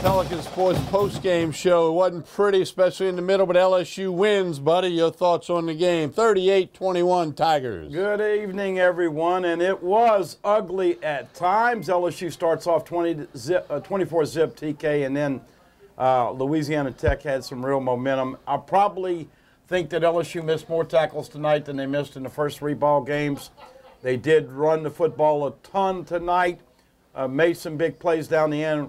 Pelican Sports postgame show. It wasn't pretty, especially in the middle, but LSU wins, buddy. Your thoughts on the game? 38-21 Tigers. Good evening, everyone. And it was ugly at times. LSU starts off 24-zip TK, and then Louisiana Tech had some real momentum. I probably think that LSU missed more tackles tonight than they missed in the first three ball games. They did run the football a ton tonight, made some big plays down the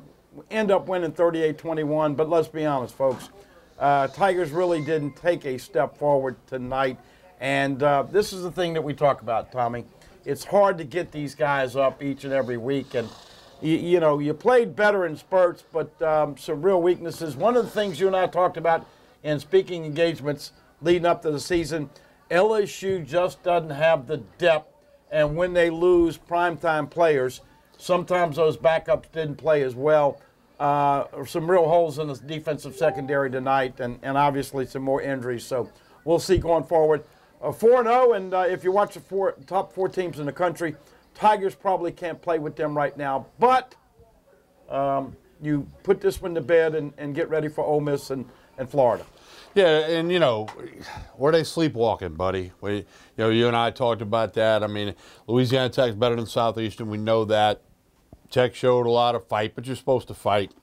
end up winning 38-21, but let's be honest, folks. Tigers really didn't take a step forward tonight, and this is the thing that we talk about, Tommy. It's hard to get these guys up each and every week, and you know, you played better in spurts, but some real weaknesses. One of the things you and I talked about in speaking engagements leading up to the season, LSU just doesn't have the depth, and when they lose primetime players, sometimes those backups didn't play as well. Some real holes in the defensive secondary tonight, and obviously some more injuries. So we'll see going forward. 4-0, and if you watch the top four teams in the country, Tigers probably can't play with them right now. But you put this one to bed and get ready for Ole Miss and Florida. Yeah, and, you know, were they sleepwalking, buddy? You and I talked about that. I mean, Louisiana Tech's better than Southeastern. We know that. Tech showed a lot of fight, but you're supposed to fight.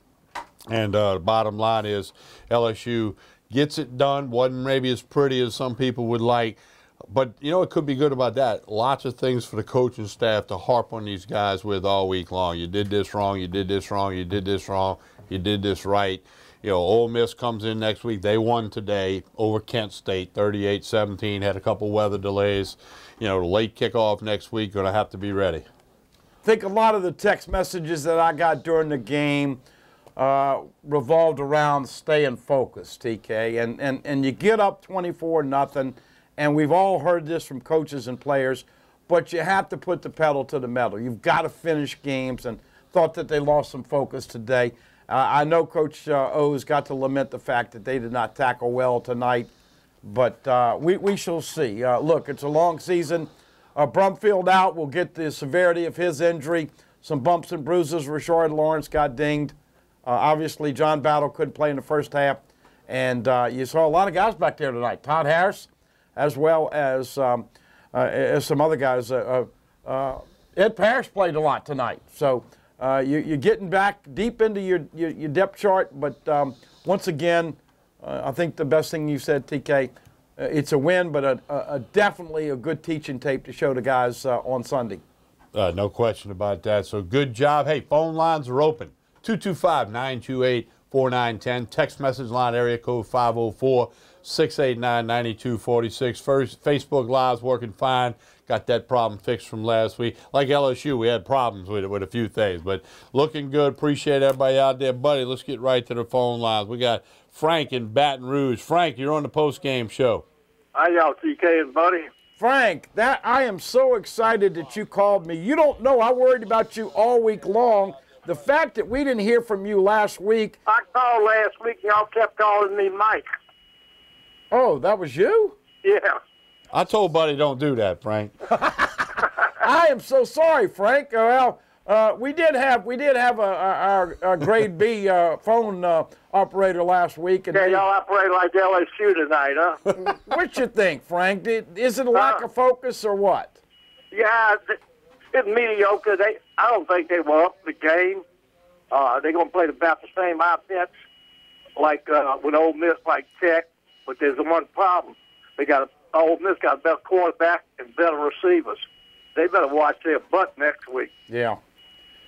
And the bottom line is LSU gets it done. Wasn't maybe as pretty as some people would like. But, you know, it could be good about that. Lots of things for the coaching staff to harp on these guys with all week long. You did this wrong, you did this wrong, you did this wrong, you did this right. You know, Ole Miss comes in next week. They won today over Kent State, 38-17, had a couple weather delays. You know, late kickoff next week, going to have to be ready. I think a lot of the text messages that I got during the game revolved around staying focused, TK. And you get up 24-0, and we've all heard this from coaches and players, but you have to put the pedal to the metal. You've got to finish games, and thought that they lost some focus today. I know Coach O's got to lament the fact that they did not tackle well tonight, but we shall see. Look, it's a long season. Brumfield out. We'll get the severity of his injury. Some bumps and bruises. Rashard Lawrence got dinged. Obviously, John Battle couldn't play in the first half. And you saw a lot of guys back there tonight. Todd Harris, as well as some other guys. Ed Parrish played a lot tonight. So you're getting back deep into your depth chart. But once again, I think the best thing you said, TK, it's a win, but definitely a good teaching tape to show the guys on Sunday. No question about that. So good job. Hey, phone lines are open. 225-928-4910. Text message line area code 504-689-9246. Facebook Live's working fine. Got that problem fixed from last week. Like LSU, we had problems with it with a few things, but looking good. Appreciate everybody out there. Buddy, let's get right to the phone lines. We got Frank in Baton Rouge. Frank, you're on the post-game show. Hi, y'all, TK and Buddy. Frank, I am so excited that you called me. You don't know, I worried about you all week long. The fact that we didn't hear from you last week. I called last week, and y'all kept calling me Mike. Oh, that was you? Yeah. I told Buddy don't do that, Frank. I am so sorry, Frank. Well, we did have our grade B phone operator last week. And y'all operate like LSU tonight, huh? What you think, Frank? Is it a lack of focus or what? Yeah, it's mediocre. I don't think they were up the game. They're going to play about the same offense like with Ole Miss, like Tech. But there's one problem. Ole Miss got a better quarterback and better receivers. They better watch their butt next week. Yeah.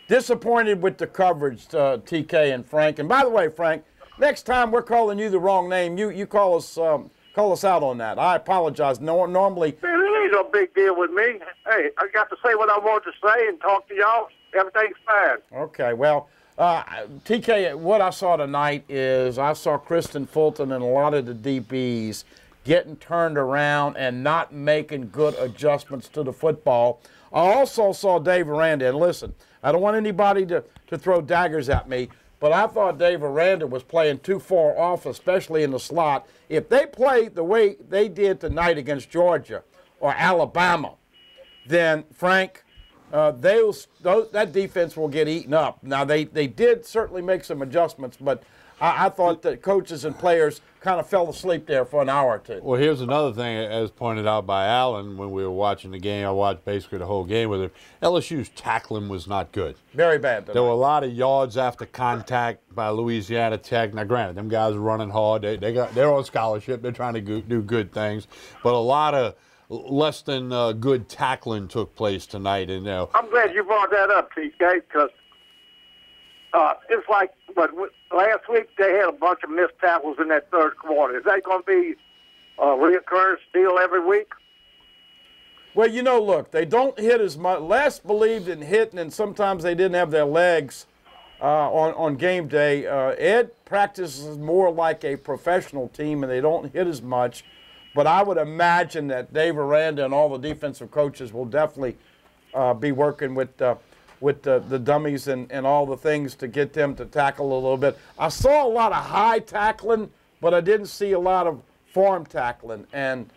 Disappointed with the coverage, TK and Frank. And by the way, Frank, next time we're calling you the wrong name, you call us out on that. I apologize. Normally. Man, it ain't no big deal with me. Hey, I got to say what I want to say and talk to y'all. Everything's fine. Okay, well, TK, what I saw tonight is I saw Kristen Fulton and a lot of the DBs getting turned around and not making good adjustments to the football. I also saw Dave Aranda, and listen, I don't want anybody to throw daggers at me, but I thought Dave Aranda was playing too far off, especially in the slot. If they play the way they did tonight against Georgia or Alabama, then, Frank, that defense will get eaten up. Now, they did certainly make some adjustments, but I thought that coaches and players kind of fell asleep there for an hour or two. Well, here's another thing, as pointed out by Alan when we were watching the game. I watched basically the whole game with him. LSU's tackling was not good. Very bad tonight. There were a lot of yards after contact by Louisiana Tech. Now, granted, them guys are running hard. They're on scholarship. They're trying to do good things. But a lot of less than good tackling took place tonight. And I'm glad you brought that up, TK, because it's like last week they had a bunch of missed tackles in that third quarter. Is that going to be a reoccurrence deal every week? Well, look, they don't hit as much. Les believed in hitting, and sometimes they didn't have their legs on game day. Ed practices more like a professional team, and they don't hit as much. But I would imagine that Dave Aranda and all the defensive coaches will definitely be working with the dummies and all the things to get them to tackle a little bit. I saw a lot of high tackling, but I didn't see a lot of farm tackling. And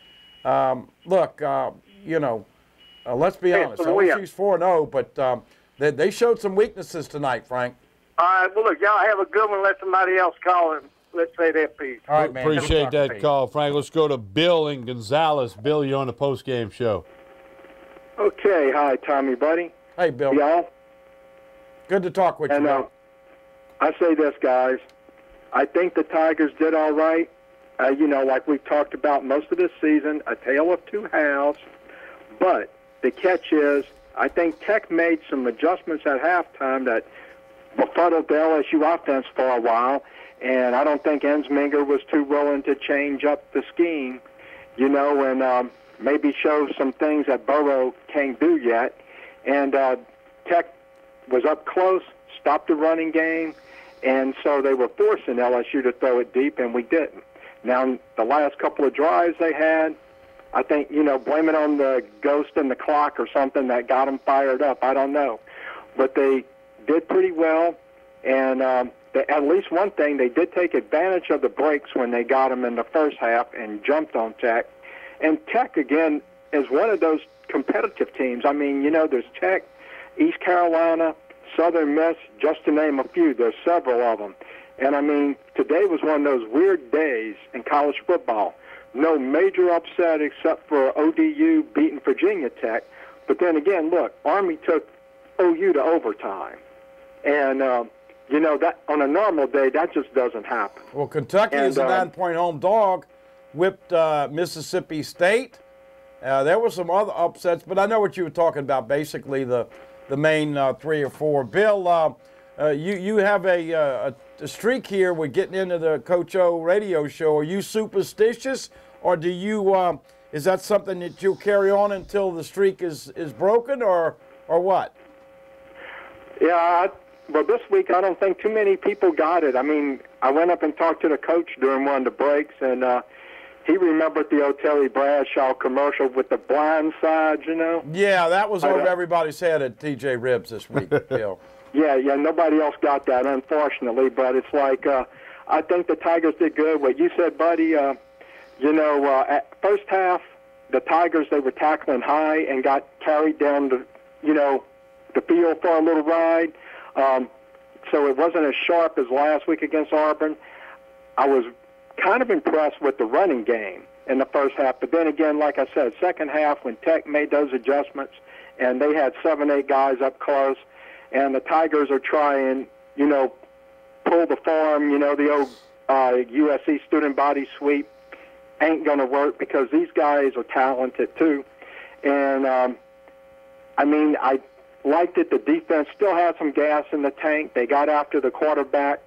look, let's be honest. LSU's 4-0, but they showed some weaknesses tonight, Frank. All right, well, look, y'all have a good one. Let somebody else call and let's say their piece. All right, man. Appreciate that call, Frank. Let's go to Bill in Gonzales. Bill, you're on the post-game show. Okay. Hi, Tommy, buddy. Hey, Bill. Y'all. Good to talk with you, Bill. I say this, guys. I think the Tigers did all right. Like we've talked about most of this season, a tale of two halves. But the catch is, I think Tech made some adjustments at halftime that befuddled the LSU offense for a while. And I don't think Ensminger was too willing to change up the scheme, and maybe show some things that Burrow can't do yet. And Tech was up close, stopped the running game, and so they were forcing LSU to throw it deep, and we didn't. Now, the last couple of drives they had, I think, blame it on the ghost in the clock or something that got them fired up. I don't know. But they did pretty well, and at least one thing, they did take advantage of the breaks when they got them in the first half and jumped on Tech. And Tech, again, is one of those competitive teams. I mean, there's Tech, East Carolina, Southern Miss, just to name a few. There's several of them. And, I mean, today was one of those weird days in college football. No major upset except for ODU beating Virginia Tech. But then again, look, Army took OU to overtime. And, that on a normal day, that just doesn't happen. Well, Kentucky is a 9-point home dog, whipped Mississippi State. There were some other upsets, but I know what you were talking about, basically the main 3 or 4. Bill, you have a streak here with getting into the Coach O radio show. Are you superstitious, or do you is that something that you'll carry on until the streak is broken, or what? Yeah, well, this week I don't think too many people got it. I mean, I went up and talked to the coach during one of the breaks, and he remembered the Oteli Bradshaw commercial with the blind side, Yeah, that was over everybody's head at TJ Ribs this week, Bill. Yeah, nobody else got that, unfortunately. But it's like I think the Tigers did good. What you said, buddy, at first half, the Tigers, they were tackling high and got carried down the field for a little ride. So it wasn't as sharp as last week against Auburn. I was kind of impressed with the running game in the first half. But then again, like I said, second half when Tech made those adjustments and they had 7, 8 guys up close, and the Tigers are trying, pull the farm, the old USC student body sweep ain't going to work because these guys are talented too. And, I liked it. The defense still had some gas in the tank. They got after the quarterback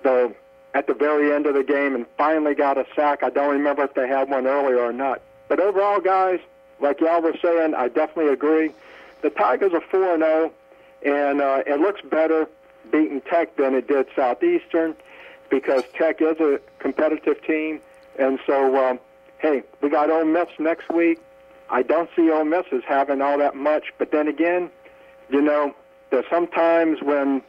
at the very end of the game and finally got a sack. I don't remember if they had one earlier or not. But overall, guys, like y'all were saying, I definitely agree. The Tigers are 4-0, and it looks better beating Tech than it did Southeastern because Tech is a competitive team. And so, hey, we got Ole Miss next week. I don't see Ole Miss as having all that much. But then again, there's sometimes when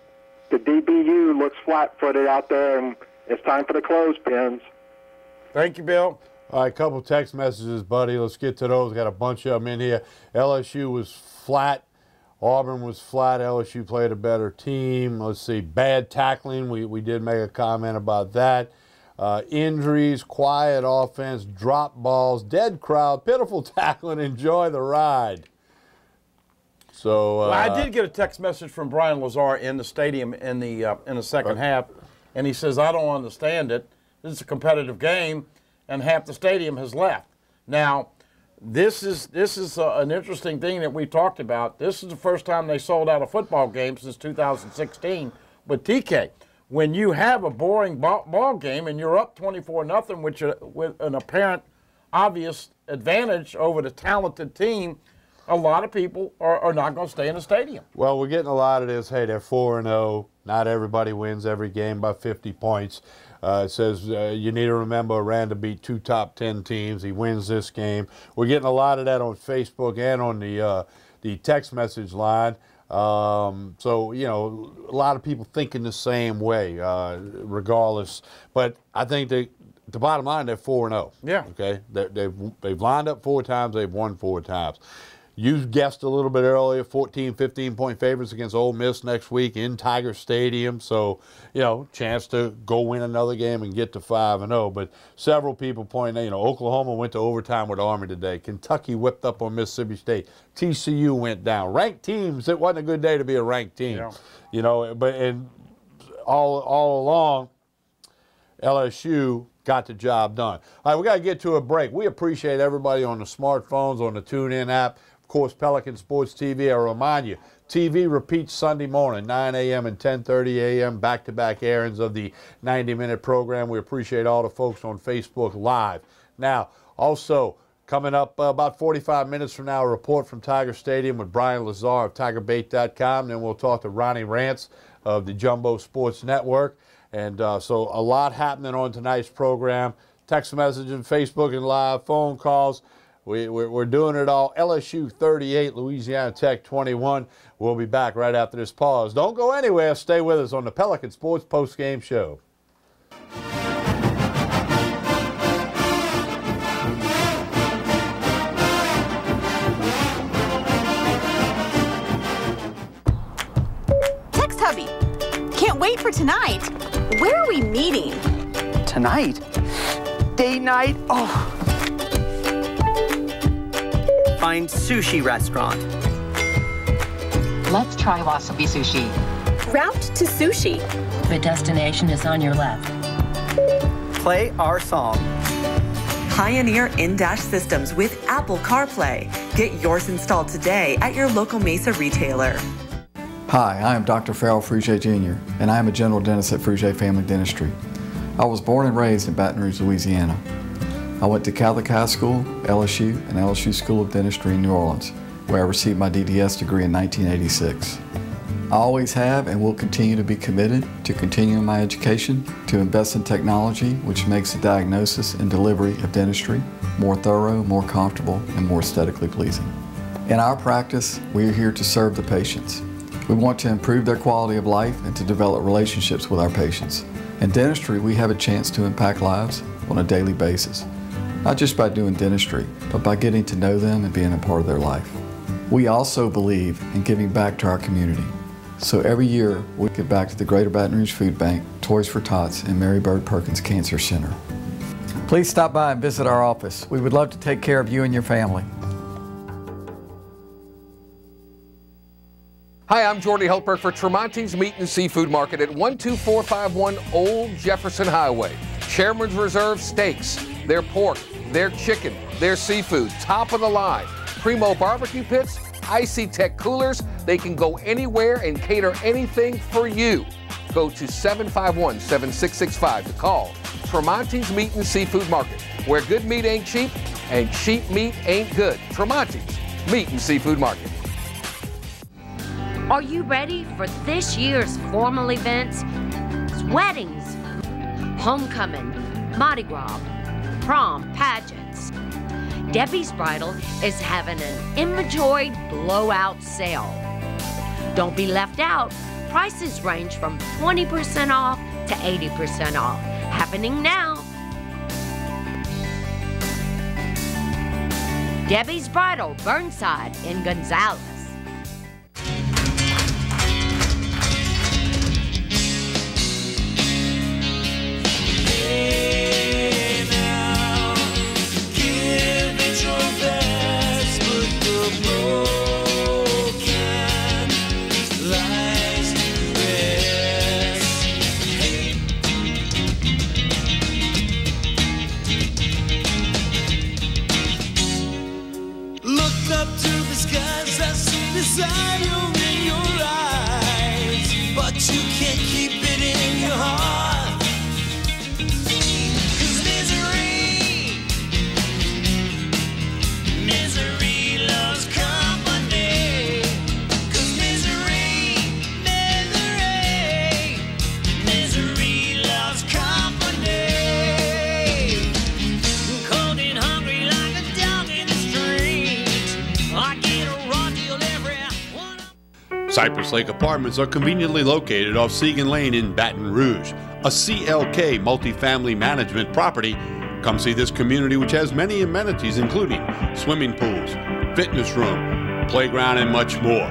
the DBU looks flat-footed out there and it's time for the clothespins. Thank you, Bill. All right, a couple text messages, buddy. Let's get to those. Got a bunch of them in here. LSU was flat Auburn was flat. LSU played a better team. Let's see, bad tackling. We did make a comment about that. Injuries, quiet offense, drop balls, dead crowd, pitiful tackling. Enjoy the ride. So well, I did get a text message from Brian Lazar in the stadium in the second half, and he says, "I don't understand it. This is a competitive game, and half the stadium has left." Now, this is an interesting thing that we talked about. This is the first time they sold out a football game since 2016 with TK. When you have a boring ball game and you're up 24-0, which with an apparent, obvious advantage over the talented team, a lot of people are not going to stay in the stadium. Well, we're getting a lot of this. Hey, they're 4-0. Not everybody wins every game by 50 points. It says you need to remember Aranda beat 2 top 10 teams. He wins this game. We're getting a lot of that on Facebook and on the text message line. So, you know, a lot of people thinking the same way, regardless. But I think the bottom line, they're 4-0. Yeah. Okay. They've lined up 4 times. They've won 4 times. You guessed a little bit earlier, 14, 15-point favorites against Ole Miss next week in Tiger Stadium. So, you know, chance to go win another game and get to 5-0. But several people pointing out, you know, Oklahoma went to overtime with Army today. Kentucky whipped up on Mississippi State. TCU went down. Ranked teams, it wasn't a good day to be a ranked team. Yeah. You know, but and all along, LSU got the job done. All right, we got to get to a break. We appreciate everybody on the smartphones, on the TuneIn app. Of course, Pelican Sports TV. I remind you, TV repeats Sunday morning, 9 a.m. and 10:30 a.m., back-to-back airings of the 90-minute program. We appreciate all the folks on Facebook Live. Now, also, coming up about 45 minutes from now, a report from Tiger Stadium with Brian Lazar of TigerBait.com. Then we'll talk to Ronnie Rance of the Jumbo Sports Network. And so a lot happening on tonight's program. Text messaging, Facebook and live, phone calls. We're doing it all. LSU 38, Louisiana Tech 21. We'll be back right after this pause. Don't go anywhere. Stay with us on the Pelican Sports Postgame Show. Text Hubby. Can't wait for tonight. Where are we meeting? Tonight? Date night? Oh. Find sushi restaurant. Let's try wasabi sushi. Route to sushi. The destination is on your left. Play our song. Pioneer in-dash systems with Apple CarPlay. Get yours installed today at your local Mesa retailer. Hi, I am Dr. Farrell Frugier Jr., and I am a general dentist at Frugier Family Dentistry. I was born and raised in Baton Rouge, Louisiana. I went to Catholic High School, LSU, and LSU School of Dentistry in New Orleans, where I received my DDS degree in 1986. I always have and will continue to be committed to continuing my education, to invest in technology which makes the diagnosis and delivery of dentistry more thorough, more comfortable, and more aesthetically pleasing. In our practice, we are here to serve the patients. We want to improve their quality of life and to develop relationships with our patients. In dentistry, we have a chance to impact lives on a daily basis. Not just by doing dentistry, but by getting to know them and being a part of their life. We also believe in giving back to our community. So every year, we give back to the Greater Baton Rouge Food Bank, Toys for Tots, and Mary Bird Perkins Cancer Center. Please stop by and visit our office. We would love to take care of you and your family. Hi, I'm Jordy Helper for Tremonti's Meat and Seafood Market at 12451 Old Jefferson Highway. Chairman's Reserve steaks, their pork, their chicken, their seafood, top of the line. Primo barbecue pits, Icy Tech coolers. They can go anywhere and cater anything for you. Go to 751-7665 to call Tremonti's Meat and Seafood Market, where good meat ain't cheap and cheap meat ain't good. Tremonti's Meat and Seafood Market. Are you ready for this year's formal events? Weddings, homecoming, Mardi Gras, prom, pageants. Debbie's Bridal is having an inventory blowout sale. Don't be left out. Prices range from 20% off to 80% off. Happening now. Debbie's Bridal, Burnside in Gonzales. desire in your eyes, but you can't keep it in your heart. 'Cause misery loves company. 'Cause misery loves company. Cold and hungry like a dog in the street. I get a raw deal every one. Cypress Lake Apartments are conveniently located off Segan Lane in Baton Rouge, a CLK multifamily management property. Come see this community, which has many amenities including swimming pools, fitness room, playground, and much more.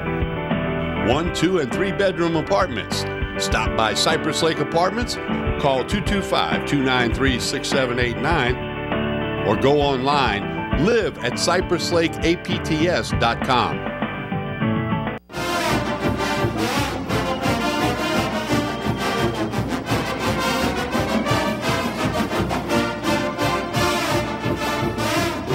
1, 2, and 3 bedroom apartments. Stop by Cypress Lake Apartments, call 225-293-6789, or go online, live at cypresslakeapts.com.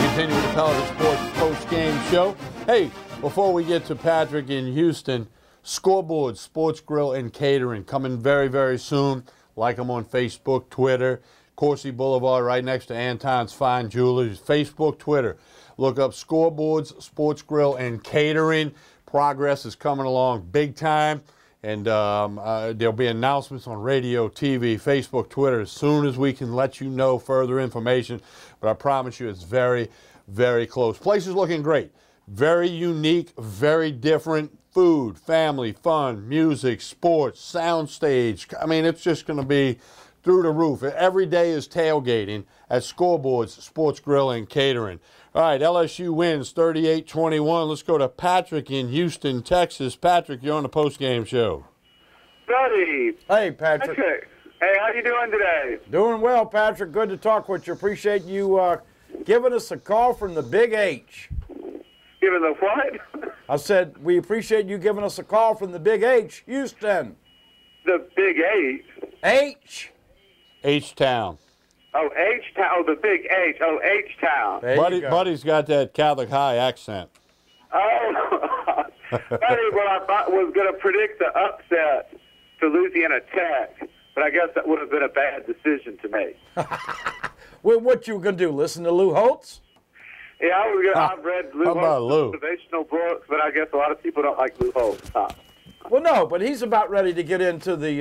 Continue with the College Sports post-game show. Hey, before we get to Patrick in Houston, Scoreboard, Sports Grill, and Catering coming very, very soon. Like them on Facebook, Twitter. Coursey Boulevard right next to Anton's Fine Jewelers. Facebook, Twitter. Look up Scoreboards, Sports Grill, and Catering. Progress is coming along big time. And there'll be announcements on radio, TV, Facebook, Twitter as soon as we can let you know further information. But I promise you it's very, very close. Place is looking great. Very unique, very different. Food, family, fun, music, sports, soundstage. I mean, it's just going to be through the roof. Every day is tailgating at Scoreboards, Sports Grill, and Catering. All right, LSU wins 38-21. Let's go to Patrick in Houston, Texas. Patrick, you're on the postgame show. Buddy. Hey, Patrick. Hey, how you doing today? Doing well, Patrick. Good to talk with you. Appreciate you giving us a call from the Big H. Giving the what? I said, we appreciate you giving us a call from the Big H, Houston. The Big H? H. H-Town. Oh, H-Town. Oh, the Big H. Oh, H-Town. Buddy's got that Catholic high accent. Oh, Buddy, well, I thought was going to predict the upset to Louisiana Tech, but I guess that would have been a bad decision to make. Well, what you going to do, listen to Lou Holtz? Yeah, I've read Lou Holtz's motivational books, but I guess a lot of people don't like Lou Holtz. Well, no, but he's about ready to get into the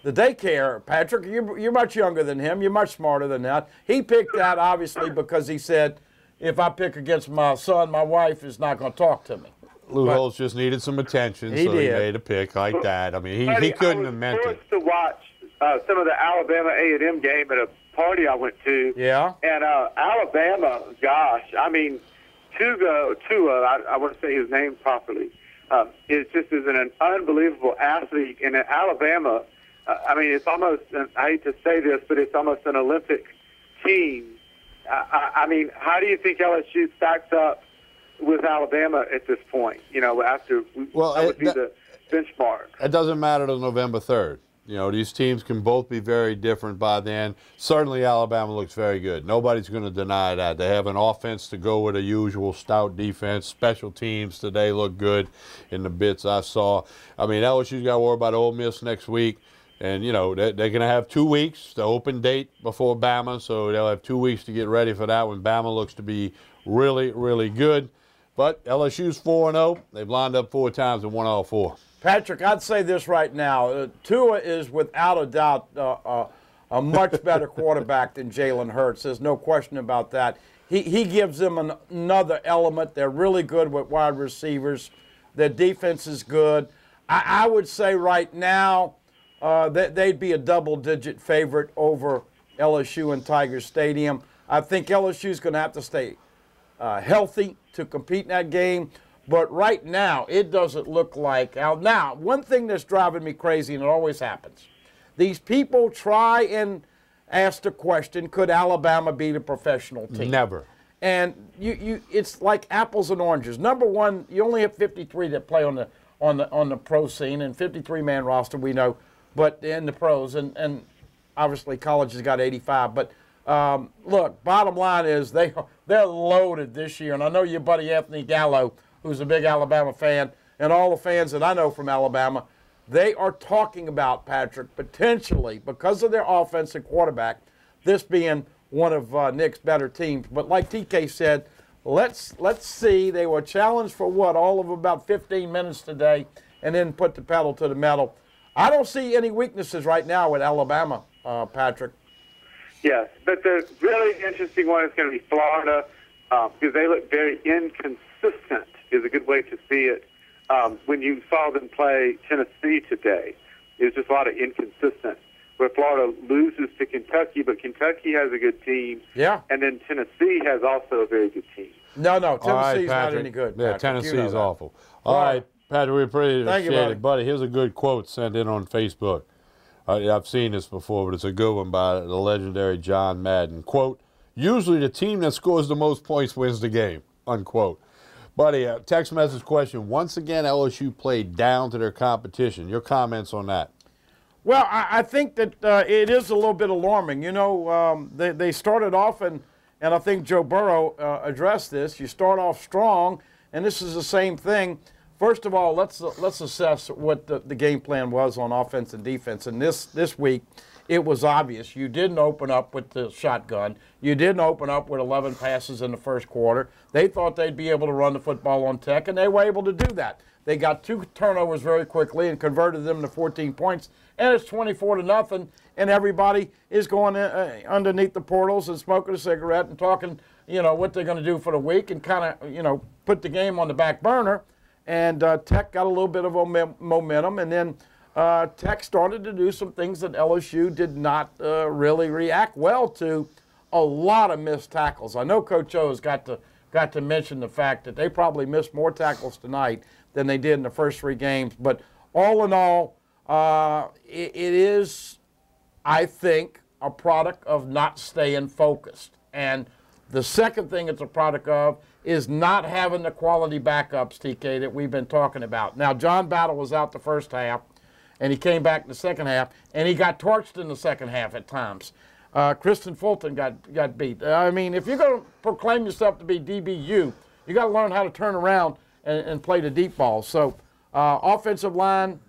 daycare. Patrick, you're much younger than him. You're much smarter than that. He picked that, obviously, because he said, if I pick against my son, my wife is not going to talk to me. Lou Holtz just needed some attention, so he made a pick like that. I mean, he couldn't have meant it. I was forced to watch some of the Alabama A&M game at a party I went to. Yeah. And Alabama, gosh, I mean, Tua, I want to say his name properly, is an unbelievable athlete. And at Alabama, I mean, it's almost, I hate to say this, but it's almost an Olympic team. I mean, how do you think LSU stacks up with Alabama at this point? You know, after that would be the benchmark. It doesn't matter till November 3rd. You know, these teams can both be very different by then. Certainly Alabama looks very good. Nobody's going to deny that. They have an offense to go with a usual stout defense. Special teams today look good in the bits I saw. I mean, LSU's got to worry about Ole Miss next week. And, you know, they're going to have 2 weeks, the open date before Bama, so they'll have 2 weeks to get ready for that when Bama looks to be really, really good. But LSU's 4-0. They've lined up 4 times and won all 4. Patrick, I'd say this right now. Tua is without a doubt a much better quarterback than Jalen Hurts. There's no question about that. He gives them another element. They're really good with wide receivers. Their defense is good. I would say right now that they'd be a double-digit favorite over LSU in Tiger Stadium. I think LSU's going to have to stay healthy to compete in that game. But right now, it doesn't look like. Now, one thing that's driving me crazy, and it always happens, these people try and ask the question, could Alabama beat a professional team? Never. And it's like apples and oranges. Number one, you only have 53 that play on the pro scene, and 53-man roster, we know, but in the pros, and obviously college has got 85. But look, bottom line is they're loaded this year, and I know your buddy Anthony Gallo who's a big Alabama fan, and all the fans that I know from Alabama, they are talking about, Patrick, potentially, because of their offensive quarterback, this being one of Nick's better teams. But like TK said, let's see. They were challenged for what, all of about 15 minutes today, and then put the pedal to the metal. I don't see any weaknesses right now with Alabama, Patrick. Yes, but the really interesting one is going to be Florida because they look very inconsistent is a good way to see it. When you saw them play Tennessee today, it was just a lot of inconsistent. Where Florida loses to Kentucky, but Kentucky has a good team. Yeah. And then Tennessee has also a very good team. No, Tennessee's right, not any good. Yeah, Patrick. Tennessee's You know awful. All right, Patrick, we appreciate Thank you, buddy. it. Buddy, here's a good quote sent in on Facebook. I've seen this before, but it's a good one by the legendary John Madden. Quote, usually the team that scores the most points wins the game, unquote. Buddy, text message question. Once again, LSU played down to their competition. Your comments on that? Well, I think that it is a little bit alarming. You know, they started off, and I think Joe Burrow addressed this. You start off strong, and this is the same thing. First of all, let's assess what the game plan was on offense and defense. And this week, it was obvious. You didn't open up with the shotgun. You didn't open up with 11 passes in the first quarter. They thought they'd be able to run the football on Tech, and they were able to do that. They got 2 turnovers very quickly and converted them to 14 points, and it's 24-0, and everybody is going underneath the portals and smoking a cigarette and talking, you know, what they're going to do for the week and kind of, you know, put the game on the back burner. And Tech got a little bit of momentum, and then Tech started to do some things that LSU did not really react well to. A lot of missed tackles. I know Coach O has got to mention the fact that they probably missed more tackles tonight than they did in the first 3 games. But all in all, it is, I think, a product of not staying focused. And the second thing it's a product of is not having the quality backups, TK, that we've been talking about. Now, John Battle was out the first half, and he came back in the second half, and he got torched in the second half at times. Kristen Fulton got beat. I mean, if you're going to proclaim yourself to be DBU, you got to learn how to turn around and play the deep ball. So, offensive line,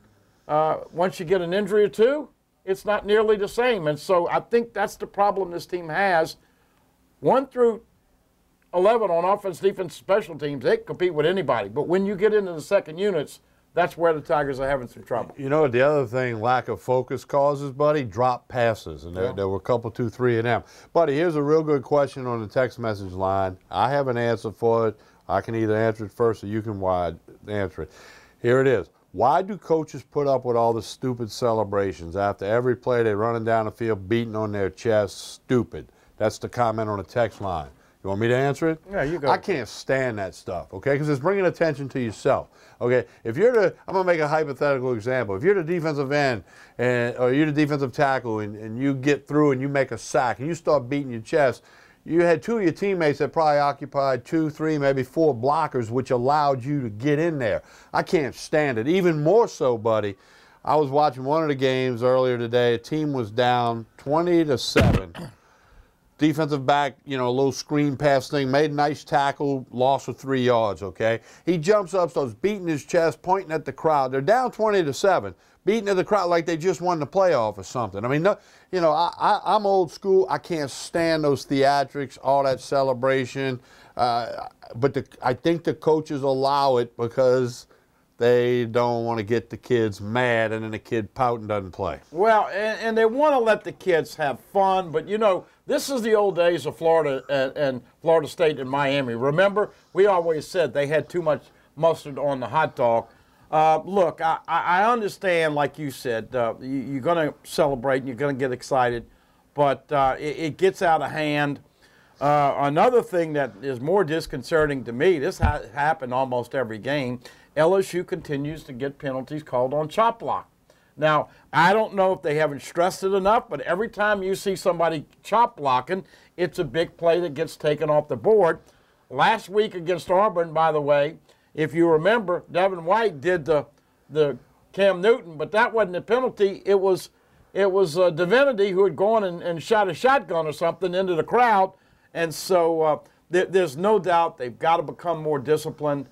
once you get an injury or two, it's not nearly the same. And so I think that's the problem this team has. 1 through 11 on offense, defense, special teams, they can compete with anybody. But when you get into the second units, that's where the Tigers are having some trouble. You know, the other thing lack of focus causes, buddy, drop passes. And there were a couple, 2, 3 of them. Buddy, here's a real good question on the text message line. I have an answer for it. I can either answer it first or you can answer it. Here it is. Why do coaches put up with all the stupid celebrations? After every play, they're running down the field, beating on their chest. Stupid. That's the comment on the text line. You want me to answer it? Yeah, you go. I can't stand that stuff, okay, because it's bringing attention to yourself, okay? If you're I'm going to make a hypothetical example. If you're the defensive end or you're the defensive tackle and you get through and you make a sack and you start beating your chest, you had 2 of your teammates that probably occupied 2, 3, maybe 4 blockers, which allowed you to get in there. I can't stand it. Even more so, buddy, I was watching one of the games earlier today. A team was down 20-7. Defensive back, you know, a little screen pass thing, made a nice tackle, lost for 3 yards, okay? He jumps up, starts beating his chest, pointing at the crowd. They're down 20-7, beating at the crowd like they just won the playoff or something. I mean, no, you know, I'm old school. I can't stand those theatrics, all that celebration. But I think the coaches allow it because they don't want to get the kids mad and then the kid pouting doesn't play. Well, and they want to let the kids have fun, but, you know, this is the old days of Florida and Florida State and Miami. Remember, we always said they had too much mustard on the hot dog. Look, I understand, like you said, you're going to celebrate and you're going to get excited, but it gets out of hand. Another thing that is more disconcerting to me, this happened almost every game, LSU continues to get penalties called on chop block. Now, I don't know if they haven't stressed it enough, but every time you see somebody chop blocking, it's a big play that gets taken off the board. Last week against Auburn, by the way, if you remember, Devin White did the Cam Newton, but that wasn't a penalty. It was Divinity who had gone and shot a shotgun or something into the crowd. And so there's no doubt they've got to become more disciplined.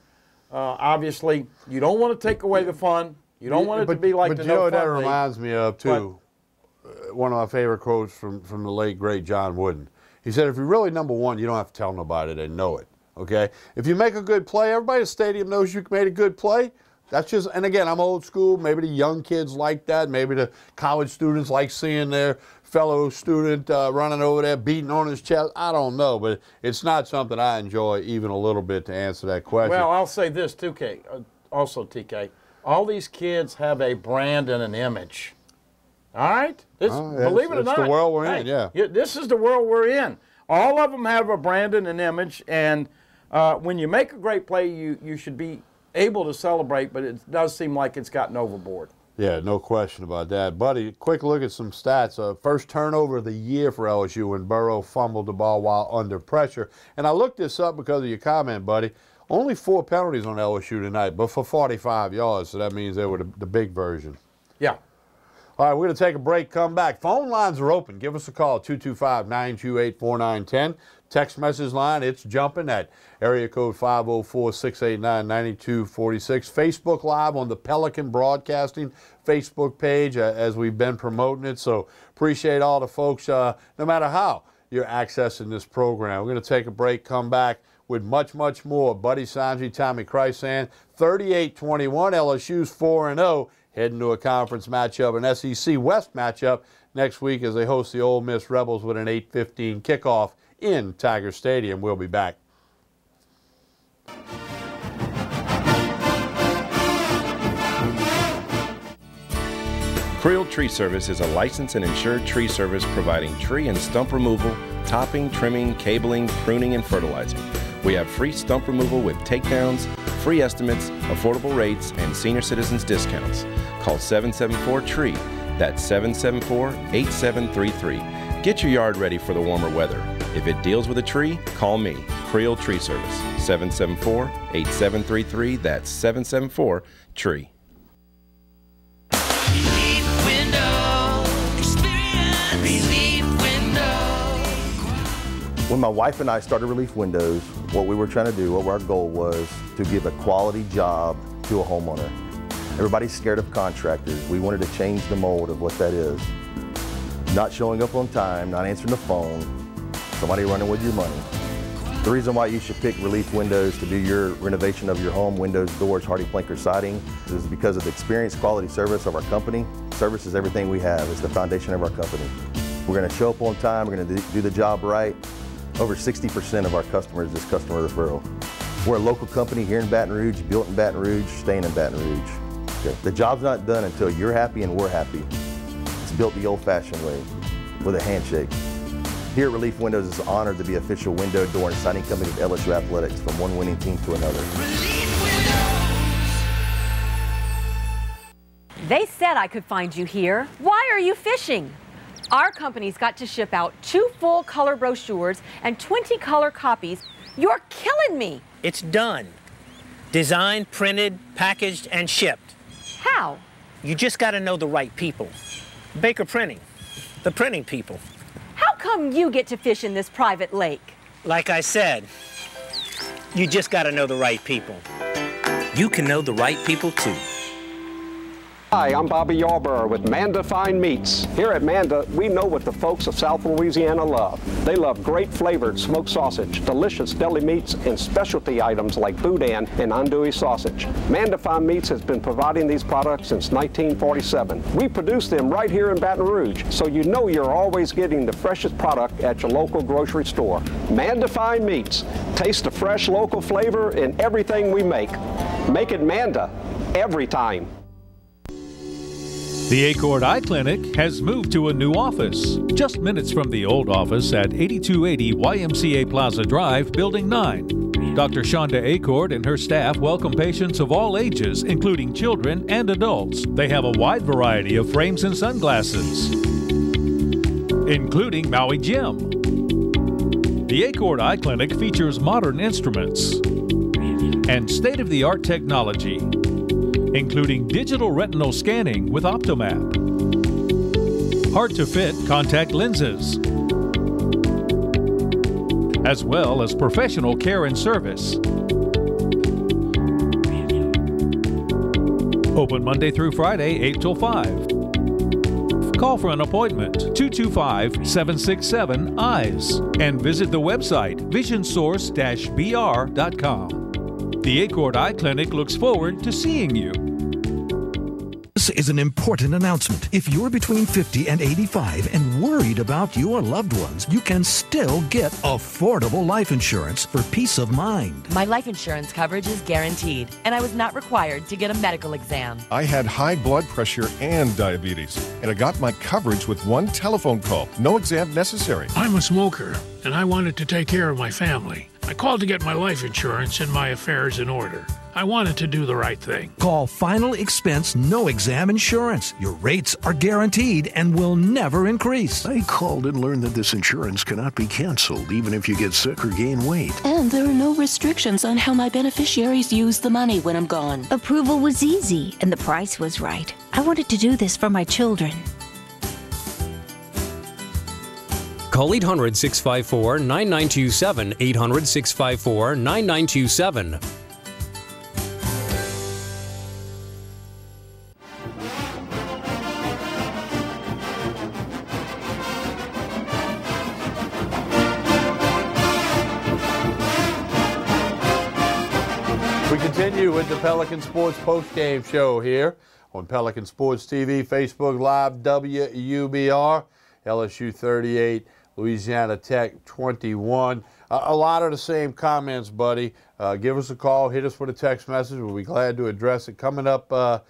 Obviously, you don't want to take away the fun. You don't want it to be like the But you know what that no-fun league. reminds me of, too? One of my favorite quotes from the late, great John Wooden. He said, if you're really number one, you don't have to tell nobody. They know it, okay? If you make a good play, everybody in the stadium knows you made a good play. That's just, and again, I'm old school. Maybe the young kids like that. Maybe the college students like seeing their fellow student running over there, beating on his chest. I don't know, but it's not something I enjoy even a little bit, to answer that question. Well, I'll say this, too, also, TK. All these kids have a brand and an image. All right? Believe it or not. It's the world we're in, yeah. This is the world we're in. All of them have a brand and an image, and when you make a great play, you should be able to celebrate, but it does seem like it's gotten overboard. Yeah, no question about that. Buddy, quick look at some stats. First turnover of the year for LSU when Burrow fumbled the ball while under pressure. And I looked this up because of your comment, buddy. Only 4 penalties on LSU tonight, but for 45 yards, so that means they were the big version. Yeah. All right, we're going to take a break, come back. Phone lines are open. Give us a call, 225-928-4910. Text message line, it's jumping at area code 504-689-9246. Facebook Live on the Pelican Broadcasting Facebook page as we've been promoting it. So appreciate all the folks, no matter how you're accessing this program. We're going to take a break, come back with much, much more. Buddy Sanji, Tommy Chrysan, 38-21. LSU's 4-0, heading to a conference matchup, an SEC West matchup next week as they host the Ole Miss Rebels with an 8:15 kickoff in Tiger Stadium. We'll be back. Creel Tree Service is a licensed and insured tree service providing tree and stump removal, topping, trimming, cabling, pruning, and fertilizing. We have free stump removal with takedowns, free estimates, affordable rates, and senior citizens discounts. Call 774-TREE. That's 774-8733. Get your yard ready for the warmer weather. If it deals with a tree, call me, Creel Tree Service, 774-8733. That's 774-TREE. When my wife and I started Relief Windows, what we were trying to do, what our goal was to give a quality job to a homeowner. Everybody's scared of contractors. We wanted to change the mold of what that is. Not showing up on time, not answering the phone, somebody running with your money. The reason why you should pick Relief Windows to do your renovation of your home, windows, doors, hardy plank, or siding, is because of the experience, quality service of our company. Service is everything we have. It's the foundation of our company. We're going to show up on time. We're going to do the job right. Over 60% of our customers is customer referral. We're a local company here in Baton Rouge, built in Baton Rouge, staying in Baton Rouge. Okay. The job's not done until you're happy and we're happy. It's built the old-fashioned way, with a handshake. Here at Relief Windows, it's an honor to be official window, door, and siding company of LSU Athletics, from one winning team to another. They said I could find you here. Why are you fishing? Our company's got to ship out 2 full color brochures and 20 color copies. You're killing me. It's done. Designed, printed, packaged, and shipped. How? You just got to know the right people. Baker Printing, the printing people. How come you get to fish in this private lake? Like I said, you just got to know the right people. You can know the right people too. Hi, I'm Bobby Yarborough with Manda Fine Meats. Here at Manda, we know what the folks of South Louisiana love. They love great flavored smoked sausage, delicious deli meats, and specialty items like boudin and andouille sausage. Manda Fine Meats has been providing these products since 1947. We produce them right here in Baton Rouge, so you know you're always getting the freshest product at your local grocery store. Manda Fine Meats. Taste the fresh local flavor in everything we make. Make it Manda every time. The Acord Eye Clinic has moved to a new office, just minutes from the old office at 8280 YMCA Plaza Drive, Building 9. Dr. Shonda Acord and her staff welcome patients of all ages, including children and adults. They have a wide variety of frames and sunglasses, including Maui Jim. The Acord Eye Clinic features modern instruments and state-of-the-art technology, including digital retinal scanning with Optomap, hard-to-fit contact lenses, as well as professional care and service. Open Monday through Friday, 8 till 5. Call for an appointment, 225-767-EYES, and visit the website visionsource-br.com. The Acord Eye Clinic looks forward to seeing you. This is an important announcement. If you're between 50 and 85 and worried about your loved ones, you can still get affordable life insurance for peace of mind. My life insurance coverage is guaranteed, and I was not required to get a medical exam. I had high blood pressure and diabetes, and I got my coverage with one telephone call. No exam necessary. I'm a smoker, and I wanted to take care of my family. I called to get my life insurance and my affairs in order. I wanted to do the right thing. Call Final Expense No Exam Insurance. Your rates are guaranteed and will never increase. I called and learned that this insurance cannot be canceled even if you get sick or gain weight. And there are no restrictions on how my beneficiaries use the money when I'm gone. Approval was easy and the price was right. I wanted to do this for my children. Call 800-654-9927, 800-654-9927. We continue with the Pelican Sports Postgame Show here on Pelican Sports TV, Facebook Live, WUBR, LSU 38, Louisiana Tech 21. A lot of the same comments, buddy. Give us a call, hit us with a text message. We'll be glad to address it. Coming up at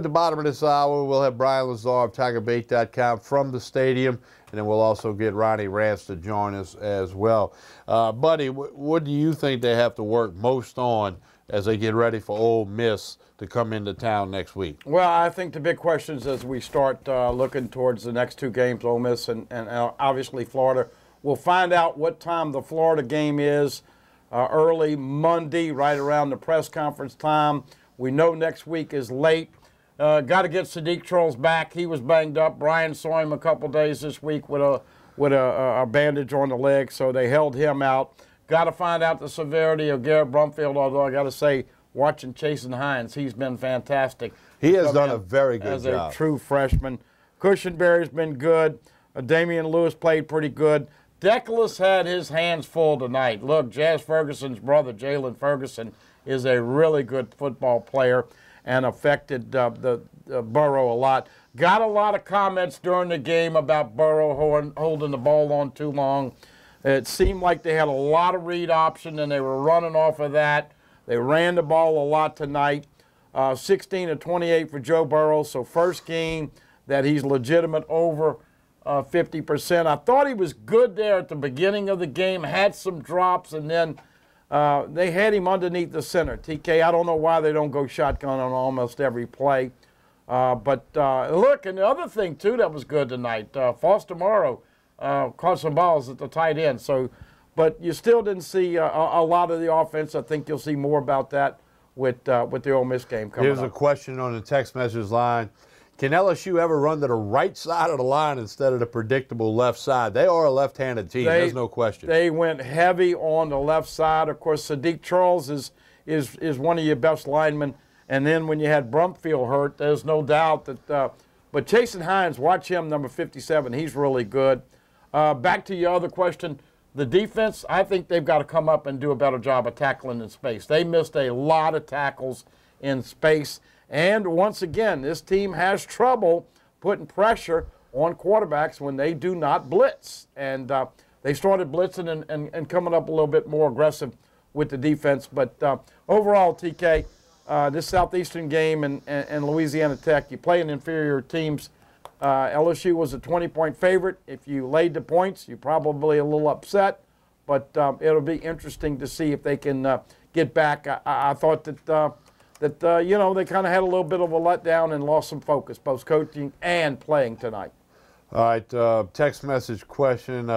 the bottom of this hour, we'll have Brian Lazar of TigerBait.com from the stadium, and then we'll also get Ronnie Rance to join us as well. Buddy, what do you think they have to work most on as they get ready for Ole Miss to come into town next week? Well, I think the big questions as we start looking towards the next two games, Ole Miss and obviously Florida. We'll find out what time the Florida game is early Monday, right around the press conference time. We know next week is late. Got to get Sadiq Charles back. He was banged up. Brian saw him a couple days this week with a bandage on the leg, so they held him out. Got to find out the severity of Garrett Brumfield, although I got to say, watching Chasen Hines, he's been fantastic. He has done a very good job. As a true freshman. Cushenberry's been good. Damian Lewis played pretty good. Deculus had his hands full tonight. Look, Jazz Ferguson's brother, Jalen Ferguson, is a really good football player and affected Burrow a lot. Got a lot of comments during the game about Burrow holding the ball on too long. It seemed like they had a lot of read option, and they were running off of that. They ran the ball a lot tonight. 16 of 28 for Joe Burrow, so first game that he's legitimate over 50%. I thought he was good there at the beginning of the game, had some drops, and then they had him underneath the center. TK, I don't know why they don't go shotgun on almost every play. But look, and the other thing, too, that was good tonight, Foster Morrow caught some balls at the tight end. So, but you still didn't see a lot of the offense. I think you'll see more about that with the Ole Miss game coming up. Here's a question on the text message line. Can LSU ever run to the right side of the line instead of the predictable left side? They are a left-handed team, there's no question. They went heavy on the left side. Of course, Sadiq Charles is one of your best linemen. And then when you had Brumfield hurt, there's no doubt that but Chasen Hines, watch him, number 57. He's really good. Back to your other question, the defense, I think they've got to come up and do a better job of tackling in space. They missed a lot of tackles in space. And once again, this team has trouble putting pressure on quarterbacks when they do not blitz. And they started blitzing and coming up a little bit more aggressive with the defense. But overall, TK, this Southeastern game and Louisiana Tech, you play in inferior teams. LSU was a 20-point favorite. If you laid the points, you're probably a little upset. But it'll be interesting to see if they can get back. I thought that you know, they kind of had a little bit of a letdown and lost some focus, both coaching and playing tonight. All right, text message question.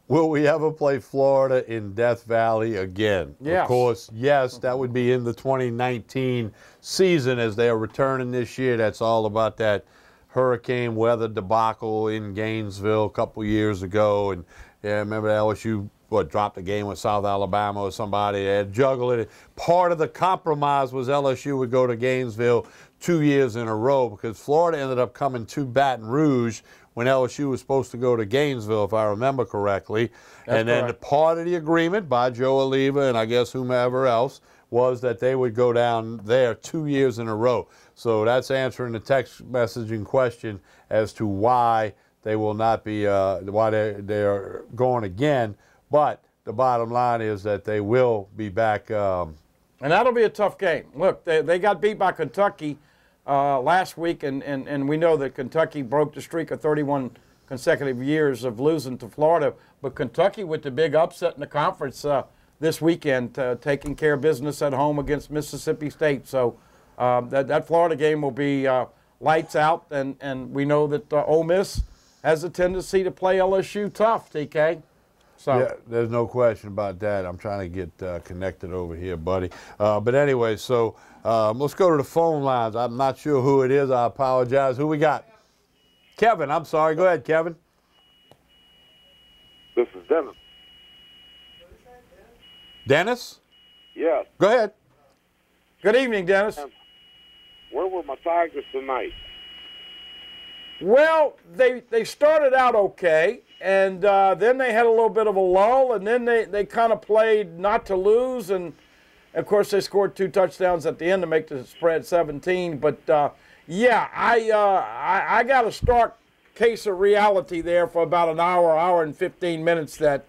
Will we ever play Florida in Death Valley again? Yes. Of course, yes. That would be in the 2019 season as they are returning this year. That's all about that hurricane weather debacle in Gainesville a couple years ago. And yeah, remember LSU dropped a game with South Alabama or somebody. They had juggled it. Part of the compromise was LSU would go to Gainesville 2 years in a row because Florida ended up coming to Baton Rouge when LSU was supposed to go to Gainesville, if I remember correctly. And then part of the agreement by Joe Oliva and I guess whomever else was that they would go down there 2 years in a row. So that's answering the text messaging question as to why they will not be, why they're going again. But the bottom line is that they will be back. And that'll be a tough game. Look, they got beat by Kentucky last week, and we know that Kentucky broke the streak of 31 consecutive years of losing to Florida. But Kentucky with the big upset in the conference this weekend, taking care of business at home against Mississippi State. So that Florida game will be lights out, and we know that Ole Miss has a tendency to play LSU tough, TK. So. Yeah, there's no question about that. I'm trying to get connected over here, buddy. But anyway, so let's go to the phone lines. I'm not sure who it is. I apologize. Who we got? Kevin, I'm sorry. Go ahead, Kevin. This is Dennis. Dennis? Yes. Go ahead. Good evening, Dennis. Where were my Tigers tonight? Well, they started out okay, and then they had a little bit of a lull, and then they kind of played not to lose, and of course they scored 2 touchdowns at the end to make the spread 17. But yeah, I got a stark case of reality there for about an hour and 15 minutes that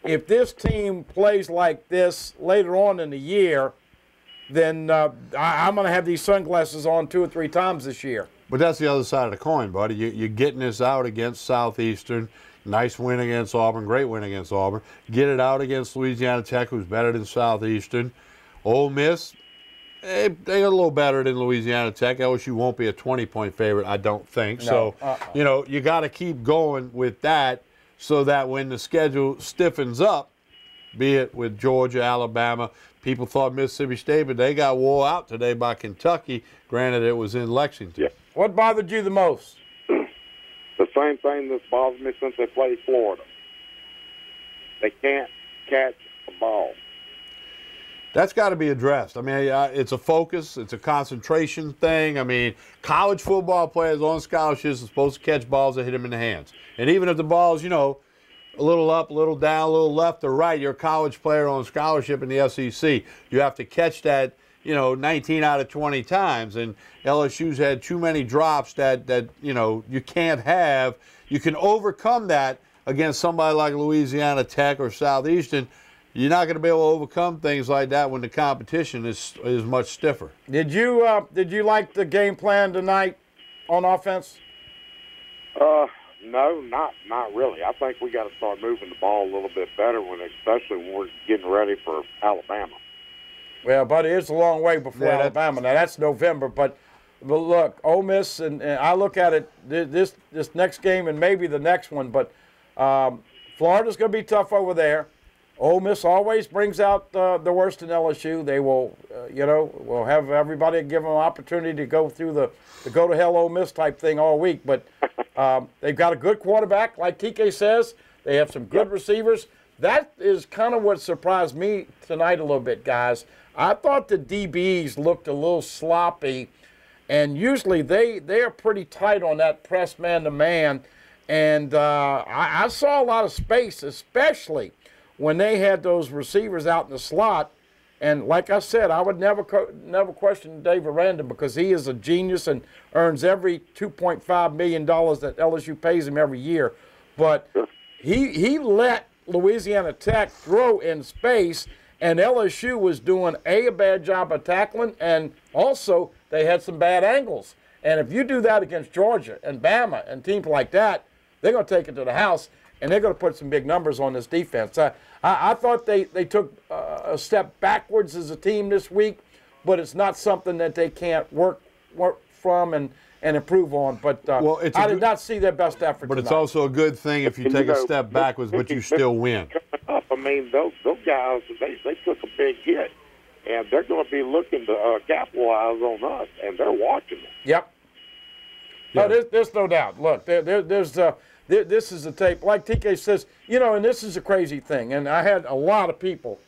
if this team plays like this later on in the year, then I'm going to have these sunglasses on 2 or 3 times this year. But that's the other side of the coin, buddy. You're getting this out against Southeastern. Nice win against Auburn. Great win against Auburn. Get it out against Louisiana Tech, who's better than Southeastern. Ole Miss, they got a little better than Louisiana Tech. LSU won't be a 20-point favorite, I don't think. No. So, you know, you got to keep going with that so that when the schedule stiffens up, be it with Georgia, Alabama, people thought Mississippi State, but they got wore out today by Kentucky. Granted, it was in Lexington. Yeah. What bothered you the most? The same thing that's bothered me since they played Florida. They can't catch a ball. That's got to be addressed. I mean, it's a focus. It's a concentration thing. I mean, college football players on scholarships are supposed to catch balls that hit them in the hands. And even if the ball's, you know, a little up, a little down, a little left or right, you're a college player on scholarship in the SEC. You have to catch that, you know, 19 out of 20 times. And LSU's had too many drops that you know, you can't have. You can overcome that against somebody like Louisiana Tech or Southeastern. You're not going to be able to overcome things like that when the competition is much stiffer. Did you like the game plan tonight on offense? No, not really. I think we got to start moving the ball a little bit better, especially when we're getting ready for Alabama. Well, buddy, it's a long way before Alabama. Now that's November, but look, Ole Miss, and I look at it this next game and maybe the next one, but Florida's going to be tough over there. Ole Miss always brings out the worst in LSU. They will, will have everybody give them an opportunity to go through the go to hell Ole Miss type thing all week. But they've got a good quarterback, like TK says. They have some good receivers. That is kind of what surprised me tonight a little bit, guys. I thought the DBs looked a little sloppy, and usually they are pretty tight on that press man-to-man. And I saw a lot of space, especially when they had those receivers out in the slot. And like I said, I would never question Dave Aranda because he is a genius and earns every $2.5 million that LSU pays him every year. But he let Louisiana Tech throw in space, and LSU was doing a bad job of tackling, and also they had some bad angles. And if you do that against Georgia and Bama and teams like that, they're going to take it to the house, and they're going to put some big numbers on this defense. I thought they took a step backwards as a team this week, but it's not something that they can't work from and improve on. But I did not see their best effort But tonight. it's also a good thing if you take a step backwards, but you still win. I mean, those guys, they took a big hit, and they're going to be looking to capitalize on us, and they're watching it. Yep. Yeah. No, there's no doubt. Look, there's This is the tape. Like TK says, you know, and this is a crazy thing. And I had a lot of people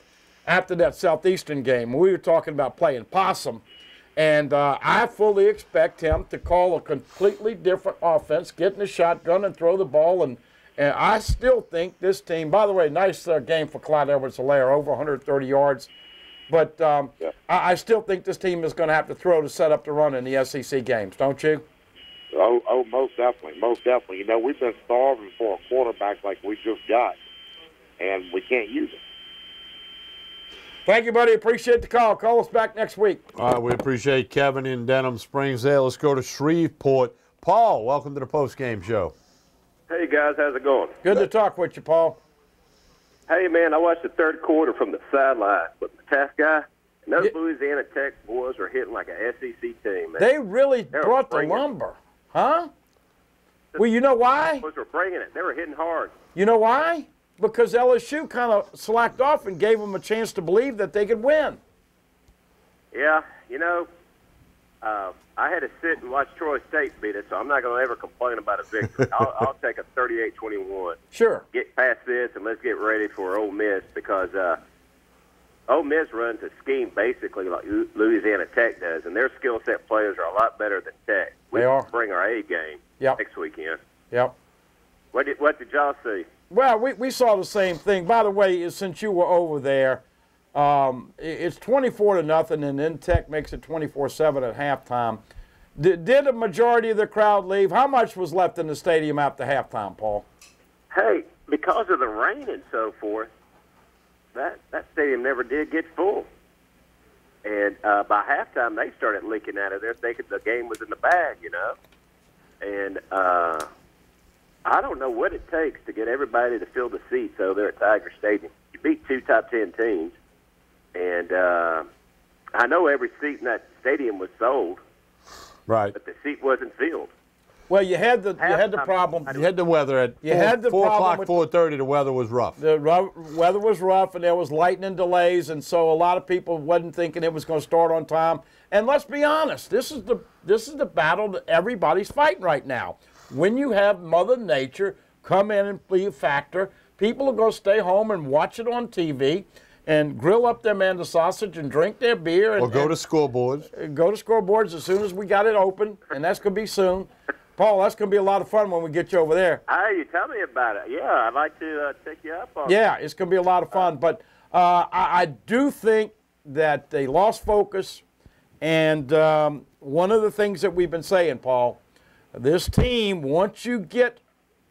after that Southeastern game. We were talking about playing possum. And I fully expect him to call a completely different offense, get in the shotgun and throw the ball. And I still think this team, by the way, nice game for Clyde Edwards-Helaire, over 130 yards. But I still think this team is going to have to throw to set up the run in the SEC games, don't you? Oh, most definitely, most definitely. You know, we've been starving for a quarterback like we just got, and we can't use it. Thank you, buddy. Appreciate the call. Call us back next week. All right, we appreciate Kevin in Denham Springs there. Let's go to Shreveport. Paul, welcome to the postgame show. Hey, guys. How's it going? Good to talk with you, Paul. Hey, man, I watched the third quarter from the sideline with the task guy, and those Louisiana Tech boys are hitting like a SEC team, man. They really brought the lumber. Huh? Well, you know why? Boys were bringing it. They were hitting hard. You know why? Because LSU kind of slacked off and gave them a chance to believe that they could win. Yeah, you know, I had to sit and watch Troy State beat it, so I'm not going to ever complain about a victory. I'll take a 38-21. Sure. Get past this, and let's get ready for Ole Miss because Ole Miss runs a scheme basically like Louisiana Tech does, and their skill set players are a lot better than Tech. We can bring our A game next weekend. Yep. What did y'all see? Well, we saw the same thing. By the way, since you were over there, it's 24-0, and then Tech makes it 24-7 at halftime. Did a majority of the crowd leave? How much was left in the stadium after halftime, Paul? Hey, because of the rain and so forth, that stadium never did get full. And by halftime, they started leaking out of there thinking the game was in the bag, you know. And I don't know what it takes to get everybody to fill the seats over there at Tiger Stadium. You beat two top 10 teams, and I know every seat in that stadium was sold, right? But the seat wasn't filled. Well, you had the problem. You had the weather at 4 o'clock, 4:30. The weather was rough. The weather was rough, and there was lightning delays, and so a lot of people wasn't thinking it was going to start on time. And let's be honest, this is the battle that everybody's fighting right now. When you have Mother Nature come in and be a factor, people are going to stay home and watch it on TV and grill up their Amanda sausage and drink their beer. And, or go to scoreboards. Go to scoreboards as soon as we got it open, and that's going to be soon. Paul, that's going to be a lot of fun when we get you over there. Hey, you tell me about it. Yeah, I'd like to take you up on it. Yeah, it's going to be a lot of fun. But I do think that they lost focus. And one of the things that we've been saying, Paul, this team, once you get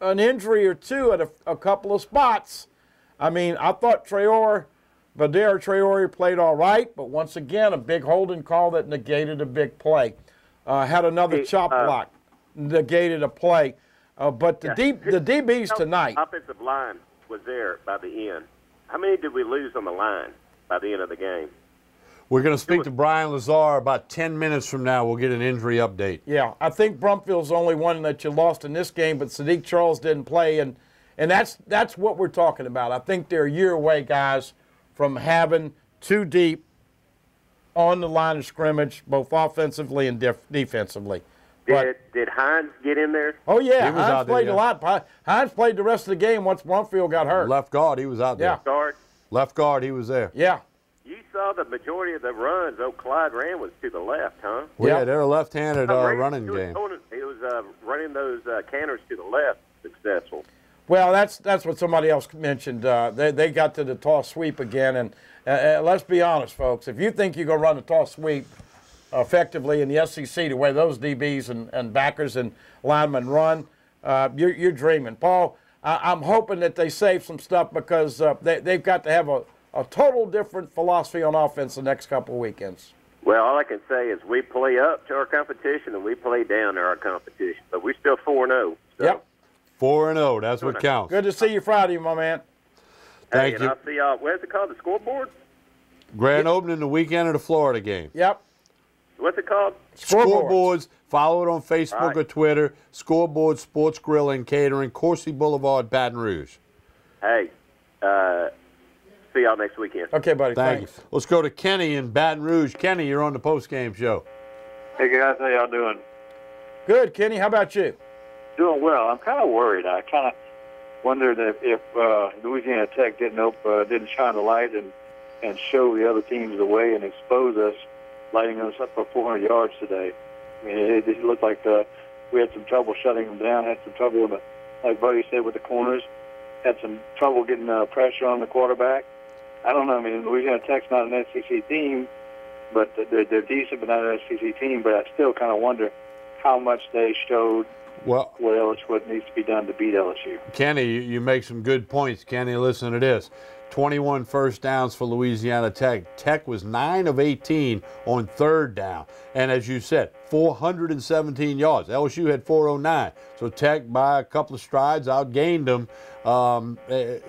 an injury or two at a couple of spots, I mean, I thought Traore played all right, but once again, a big holding call that negated a big play. Had another chop block, negated a play. But the DBs tonight. Offensive line was there by the end. How many did we lose on the line by the end of the game? We're going to speak to Brian Lazar about 10 minutes from now. We'll get an injury update. Yeah, I think Brumfield's the only one that you lost in this game, but Sadiq Charles didn't play, and that's what we're talking about. I think they're a year away, guys, from having two deep on the line of scrimmage, both offensively and defensively. Did Hines get in there? Oh, yeah. He was Hines played a lot. Hines played the rest of the game once Brumfield got hurt. Left guard, he was out there. Yeah. Left guard, he was there. Yeah. You saw the majority of the runs Clyde ran was to the left, huh? Well, yeah, they're a left-handed running game. He was running those canners to the left successful. Well, that's what somebody else mentioned. They got to the toss sweep again, and let's be honest, folks. If you think you're going to run a toss sweep effectively in the SEC the way those DBs and backers and linemen run, you're dreaming. Paul, I'm hoping that they save some stuff because they've got to have a total different philosophy on offense the next couple of weekends. Well, all I can say is we play up to our competition and we play down to our competition, but we're still 4-0. So. Yep. 4-0, that's what counts. Good to see you Friday, my man. Thank you. I'll see y'all. What's it called, the scoreboard? Grand opening the weekend of the Florida game. Yep. What's it called? Scoreboards. Follow it on Facebook or Twitter. Scoreboard Sports Grill and Catering, Coursey Boulevard, Baton Rouge. Hey, see y'all next weekend. Okay, buddy. Thank you. Let's go to Kenny in Baton Rouge. Kenny, you're on the postgame show. Hey, guys. How y'all doing? Good, Kenny. How about you? doing well. I'm kind of worried. I kind of wondered if Louisiana Tech didn't shine the light and show the other teams the way and expose us, lighting us up for 400 yards today. I mean, it looked like we had some trouble shutting them down, had some trouble, like Buddy said, with the corners, had some trouble getting pressure on the quarterback. I don't know. I mean, Louisiana Tech's not an SEC team, but they're decent, but not an SEC team. But I still kind of wonder how much they showed what needs to be done to beat LSU. Kenny, you make some good points. Kenny, listen to this. 21 first downs for Louisiana Tech. Tech was 9 of 18 on third down. And as you said, 417 yards. LSU had 409. So Tech, by a couple of strides, outgained them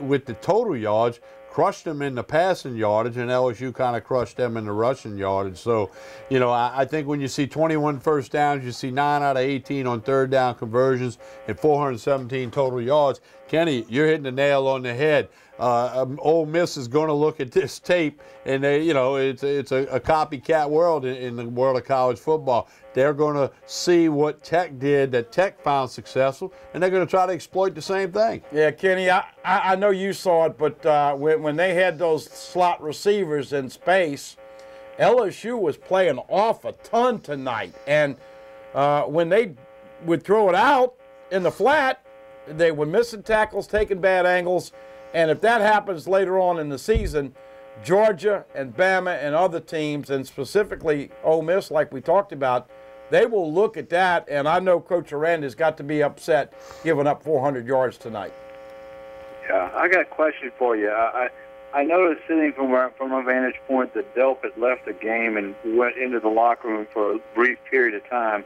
with the total yards, crushed them in the passing yardage, and LSU kind of crushed them in the rushing yardage. So, you know, I think when you see 21 first downs, you see 9 out of 18 on third down conversions and 417 total yards. Kenny, you're hitting the nail on the head. Ole Miss is going to look at this tape, and you know, it's a copycat world in the world of college football. They're going to see what Tech did that Tech found successful, and they're going to try to exploit the same thing. Yeah, Kenny, I know you saw it, but when they had those slot receivers in space, LSU was playing off a ton tonight. And when they would throw it out in the flat, they were missing tackles, taking bad angles. And if that happens later on in the season, Georgia and Bama and other teams, and specifically Ole Miss, like we talked about, they will look at that. And I know Coach Aranda's got to be upset giving up 400 yards tonight. Yeah, I got a question for you. I noticed sitting from a vantage point that Delp had left the game and went into the locker room for a brief period of time.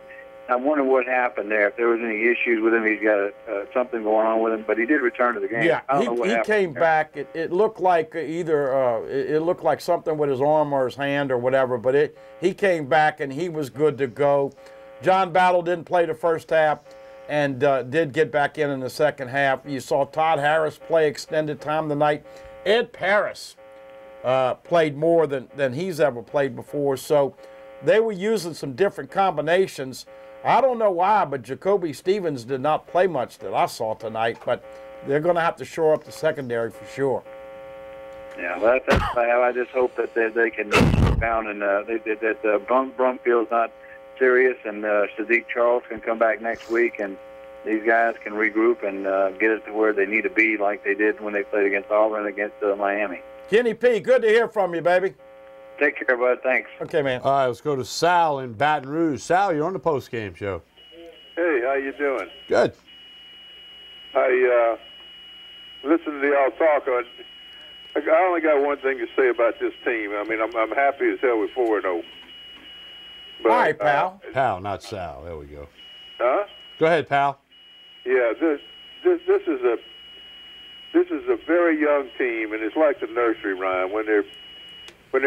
I wonder what happened there, if there was any issues with him. He's got something going on with him, but he did return to the game. Yeah, I don't know what happened came there. back. It looked like it looked like something with his arm or his hand or whatever, but he came back and he was good to go. John Battle didn't play the first half and did get back in the second half. You saw Todd Harris play extended time tonight. Ed Paris played more than he's ever played before, so they were using some different combinations. I don't know why, but Jacoby Stevens did not play much that I saw tonight, but they're going to have to shore up the secondary for sure. Yeah, well, that's I just hope that they can rebound and that Brumfield's not serious and Sadiq Charles can come back next week and these guys can regroup and get it to where they need to be like they did when they played against Auburn and against Miami. Kenny P., good to hear from you, baby. Take care, bud. Thanks. Okay, man. All right, let's go to Sal in Baton Rouge. Sal, you're on the postgame show. Hey, how you doing? Good. I listened to y'all talk. I only got one thing to say about this team. I mean, I'm happy as hell with 4-0. All right, pal. Pal, not Sal. There we go. Huh? Go ahead, pal. Yeah, this is a very young team, and it's like the nursery rhyme. When they're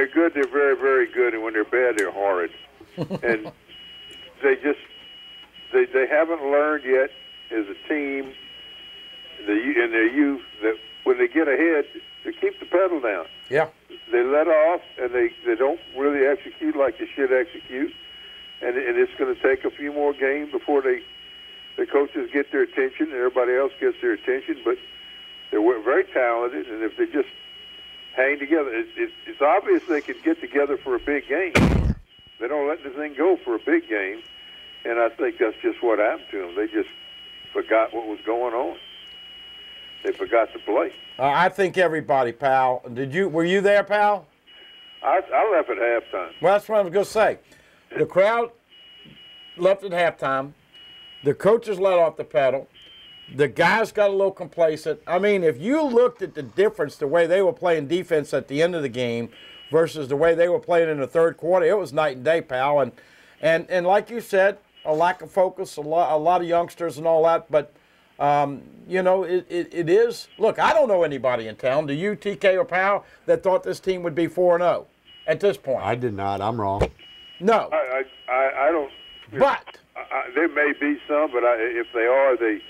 good, they're very, very good, and when they're bad, they're horrid. And they haven't learned yet as a team in their youth that when they get ahead, they keep the pedal down. Yeah. They let off, and they don't really execute like they should execute. And it's going to take a few more games before the coaches get their attention and everybody else gets their attention. But they're very talented, and if they just hang together, it's obvious they can get together for a big game. They don't let the thing go for a big game, and I think that's just what happened to them. They just forgot what was going on. They forgot to play. I think everybody, pal. Were you there, pal? I left at halftime. Well, that's what I was going to say. The crowd left at halftime. The coaches let off the pedal. The guys got a little complacent. I mean, if you looked at the difference, the way they were playing defense at the end of the game versus the way they were playing in the third quarter, it was night and day, pal. And like you said, a lack of focus, a lot of youngsters and all that. But, you know, it is. Look, I don't know anybody in town, do you, TK or Pal, that thought this team would be 4-0 at this point? I did not. I'm wrong. No. I don't. But there may be some, but if they are, they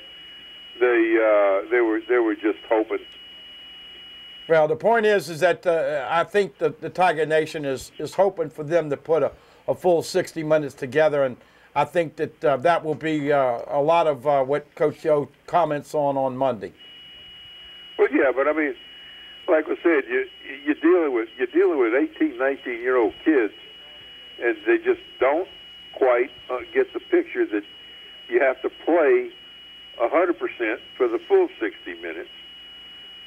were just hoping. Well, the point is that I think the Tiger Nation is hoping for them to put a full 60 minutes together, and I think that that will be a lot of what Coach Yo comments on Monday. Well, yeah, but I mean, like I said, you're dealing with 18, 19-year-old kids, and they just don't quite get the picture that you have to play 100% for the full 60 minutes,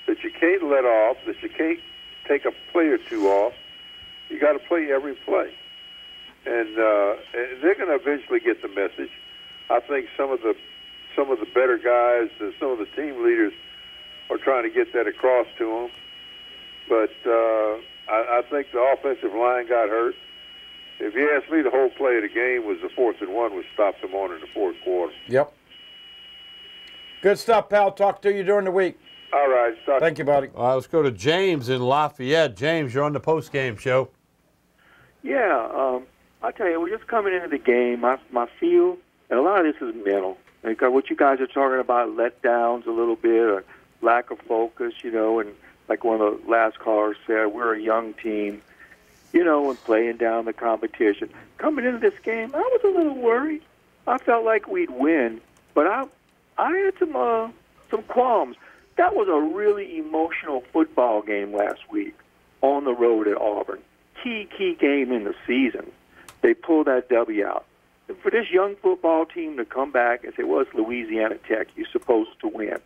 that you can't let off, that you can't take a play or two off. You got to play every play, and they're going to eventually get the message. I think some of the better guys, some of the team leaders, are trying to get that across to them. But I think the offensive line got hurt. If you ask me, the whole play of the game was the 4th and 1, which stopped them on in the fourth quarter. Yep. Good stuff, pal. Talk to you during the week. All right. Thank you, buddy. All right, let's go to James in Lafayette. James, you're on the postgame show. Yeah, I tell you, we're just coming into the game. My feel, and a lot of this is mental. Because what you guys are talking about, letdowns a little bit, or lack of focus, and like one of the last callers said, we're a young team, and playing down the competition. Coming into this game, I was a little worried. I felt like we'd win, but I had some qualms. That was a really emotional football game last week on the road at Auburn. Key game in the season. They pulled that W out. And for this young football team to come back and say, well, it's Louisiana Tech, you're supposed to win.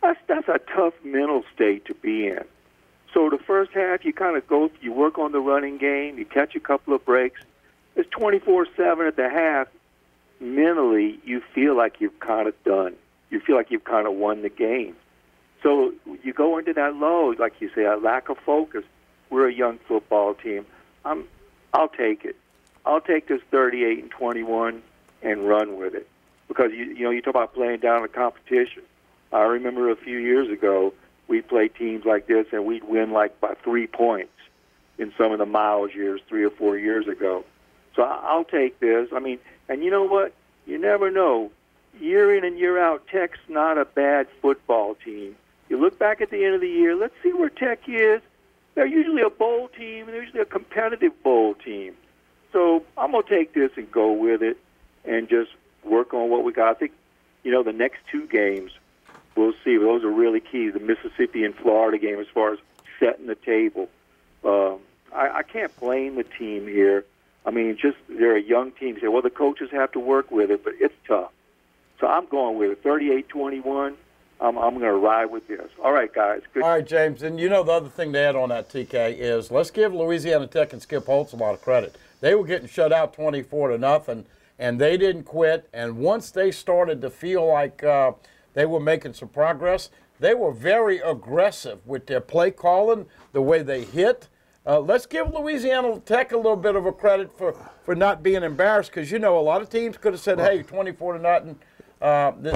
That's a tough mental state to be in. So the first half, you kind of you work on the running game, you catch a couple of breaks. It's 24-7 at the half. Mentally, you feel like you've kind of done. You feel like you've kind of won the game. So you go into that low, like you say, a lack of focus. We're a young football team. I'll take it. I'll take this 38-21 and run with it. Because, you talk about playing down the competition. I remember a few years ago, we played teams like this, and we'd win like by 3 points in some of the Miles years 3 or 4 years ago. So I'll take this. I mean, and you know what? You never know. Year in and year out, Tech's not a bad football team. You look back at the end of the year, let's see where Tech is. They're usually a bowl team, and they're usually a competitive bowl team. So I'm going to take this and go with it and just work on what we got. I think, the next 2 games, we'll see. Those are really key, the Mississippi and Florida game as far as setting the table. I can't blame the team here. I mean, they're a young team. Say, well, the coaches have to work with it, but it's tough. So I'm going with it, 38-21. I'm going to ride with this. All right, guys. Good. All right, James. And the other thing to add on that, TK, is let's give Louisiana Tech and Skip Holtz a lot of credit. They were getting shut out 24-0, and they didn't quit. And once they started to feel like they were making some progress, they were very aggressive with their play calling, the way they hit. Let's give Louisiana Tech a little bit of a credit for not being embarrassed, because, a lot of teams could have said, hey, 24-0,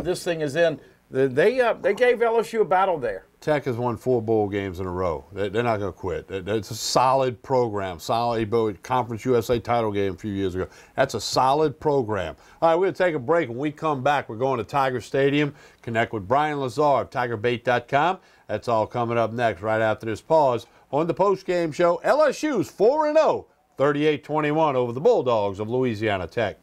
this thing is in. They gave LSU a battle there. Tech has won 4 bowl games in a row. They're not going to quit. It's a solid program. Solid Conference USA title game a few years ago. That's a solid program. All right, we're going to take a break. When we come back, we're going to Tiger Stadium. Connect with Brian Lazar of TigerBait.com. That's all coming up next right after this pause on the postgame show. LSU's 4-0, 38-21 over the Bulldogs of Louisiana Tech.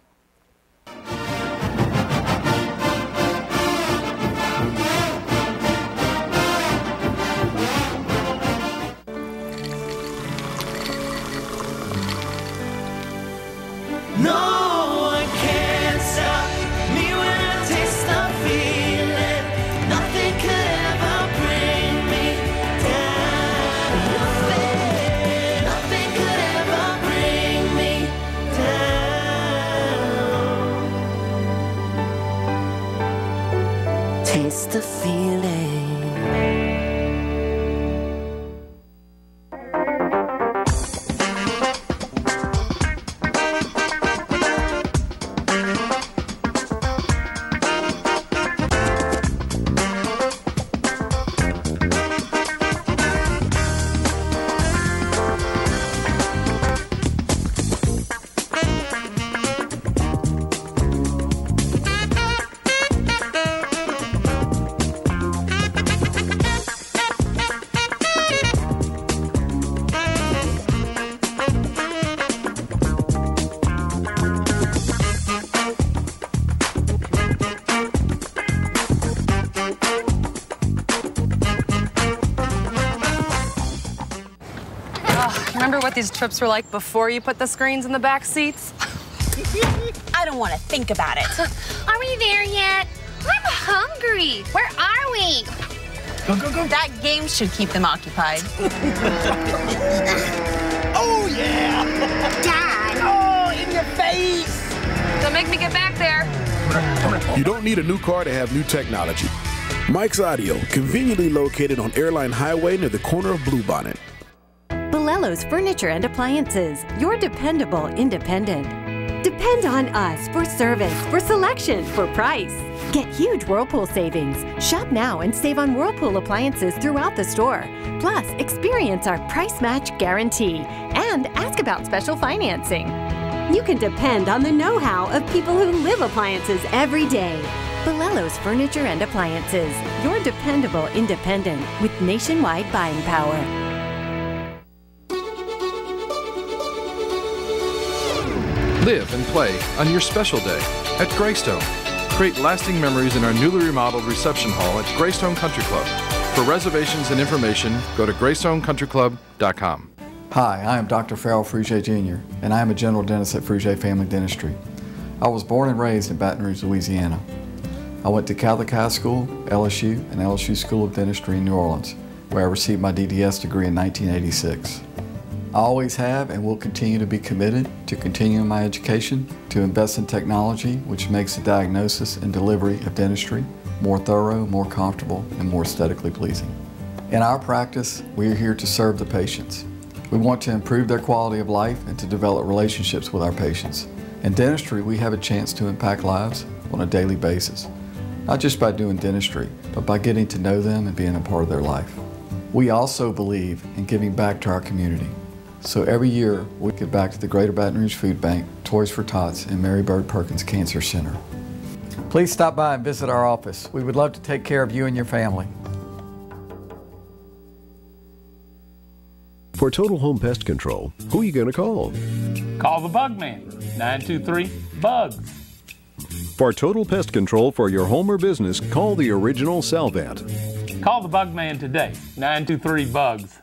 No one can stop me when I taste the feeling. Nothing could ever bring me down. Nothing could ever bring me down. Taste the feeling. Remember what these trips were like before you put the screens in the back seats? I don't want to think about it. Are we there yet? I'm hungry. Where are we? Go, go, go. That game should keep them occupied. Oh, yeah. Dad. Oh, in your face. Don't make me get back there. You don't need a new car to have new technology. Mike's Audio, conveniently located on Airline Highway near the corner of Bluebonnet. Balello's Furniture and Appliances, your dependable independent. Depend on us for service, for selection, for price. Get huge Whirlpool savings. Shop now and save on Whirlpool appliances throughout the store. Plus, experience our price match guarantee and ask about special financing. You can depend on the know-how of people who live appliances every day. Balello's Furniture and Appliances, your dependable independent with nationwide buying power. Live and play on your special day at Greystone. Create lasting memories in our newly remodeled reception hall at Greystone Country Club. For reservations and information, go to greystonecountryclub.com. Hi, I am Dr. Farrell Frugier Jr., and I am a general dentist at Frugier Family Dentistry. I was born and raised in Baton Rouge, Louisiana. I went to Catholic High School, LSU, and LSU School of Dentistry in New Orleans, where I received my DDS degree in 1986. I always have and will continue to be committed to continuing my education, to invest in technology which makes the diagnosis and delivery of dentistry more thorough, more comfortable, and more aesthetically pleasing. In our practice, we are here to serve the patients. We want to improve their quality of life and to develop relationships with our patients. In dentistry, we have a chance to impact lives on a daily basis, not just by doing dentistry, but by getting to know them and being a part of their life. We also believe in giving back to our community. So every year, we give back to the Greater Baton Rouge Food Bank, Toys for Tots, and Mary Bird Perkins Cancer Center. Please stop by and visit our office. We would love to take care of you and your family. For Total Home Pest Control, who are you going to call? Call the Bug Man, 923-BUGS. For total pest control for your home or business, call the original Salvant. Call the Bug Man today, 923-BUGS.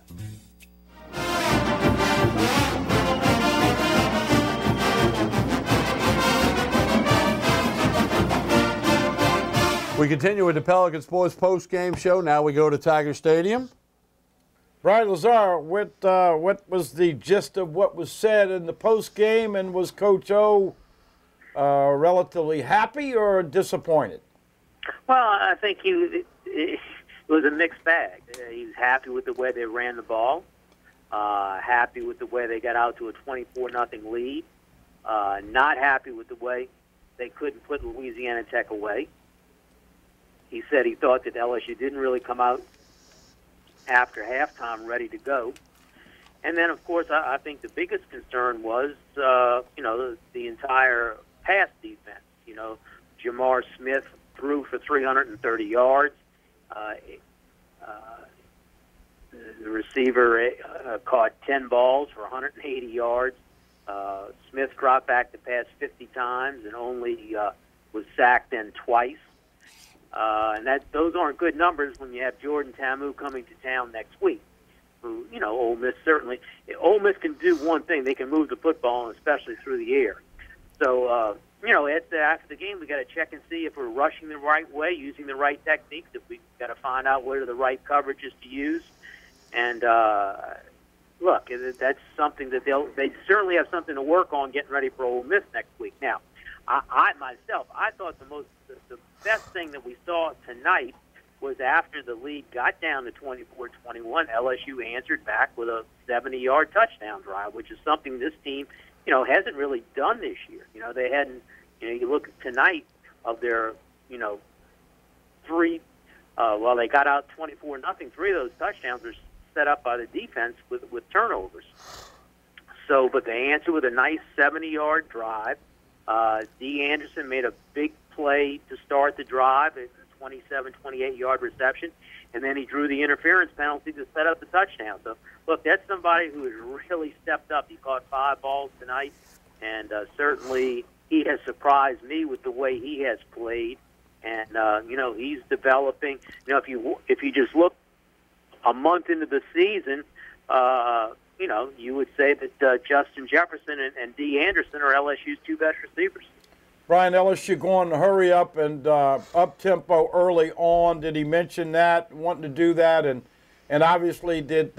We continue with the Pelican Sports post-game show. Now we go to Tiger Stadium. Brian Lazar, what was the gist of what was said in the post-game, and was Coach O relatively happy or disappointed? Well, I think it was a mixed bag. He was happy with the way they ran the ball, happy with the way they got out to a 24-0 lead, not happy with the way they couldn't put Louisiana Tech away. He said he thought that LSU didn't really come out after halftime ready to go. And then, of course, I think the biggest concern was, the entire pass defense. Jamar Smith threw for 330 yards. The receiver caught 10 balls for 180 yards. Smith dropped back to pass 50 times and only was sacked then twice. And those aren't good numbers when you have Jordan Ta'amu coming to town next week. Who, Ole Miss certainly. Ole Miss can do one thing: they can move the football, and especially through the air. So, after the game, we got to check and see if we're rushing the right way, using the right techniques. If we got to find out what are the right coverages to use. And look, that's something that they certainly have something to work on getting ready for Ole Miss next week. Now, I thought the best thing that we saw tonight was after the lead got down to 24-21, LSU answered back with a 70-yard touchdown drive, which is something this team, hasn't really done this year. They hadn't, you look at tonight of their, three, they got out 24-0, 3 of those touchdowns were set up by the defense with turnovers. So, but they answered with a nice 70-yard drive. D. Anderson made a big play to start the drive, a 27, 28-yard reception, and then he drew the interference penalty to set up the touchdown. So, look, that's somebody who has really stepped up. He caught 5 balls tonight, and certainly he has surprised me with the way he has played. And, he's developing. If you just look a month into the season, you would say that Justin Jefferson and D. Anderson are LSU's two best receivers. Brian, LSU going to hurry up and up-tempo early on. Did he mention that, wanting to do that? And obviously, did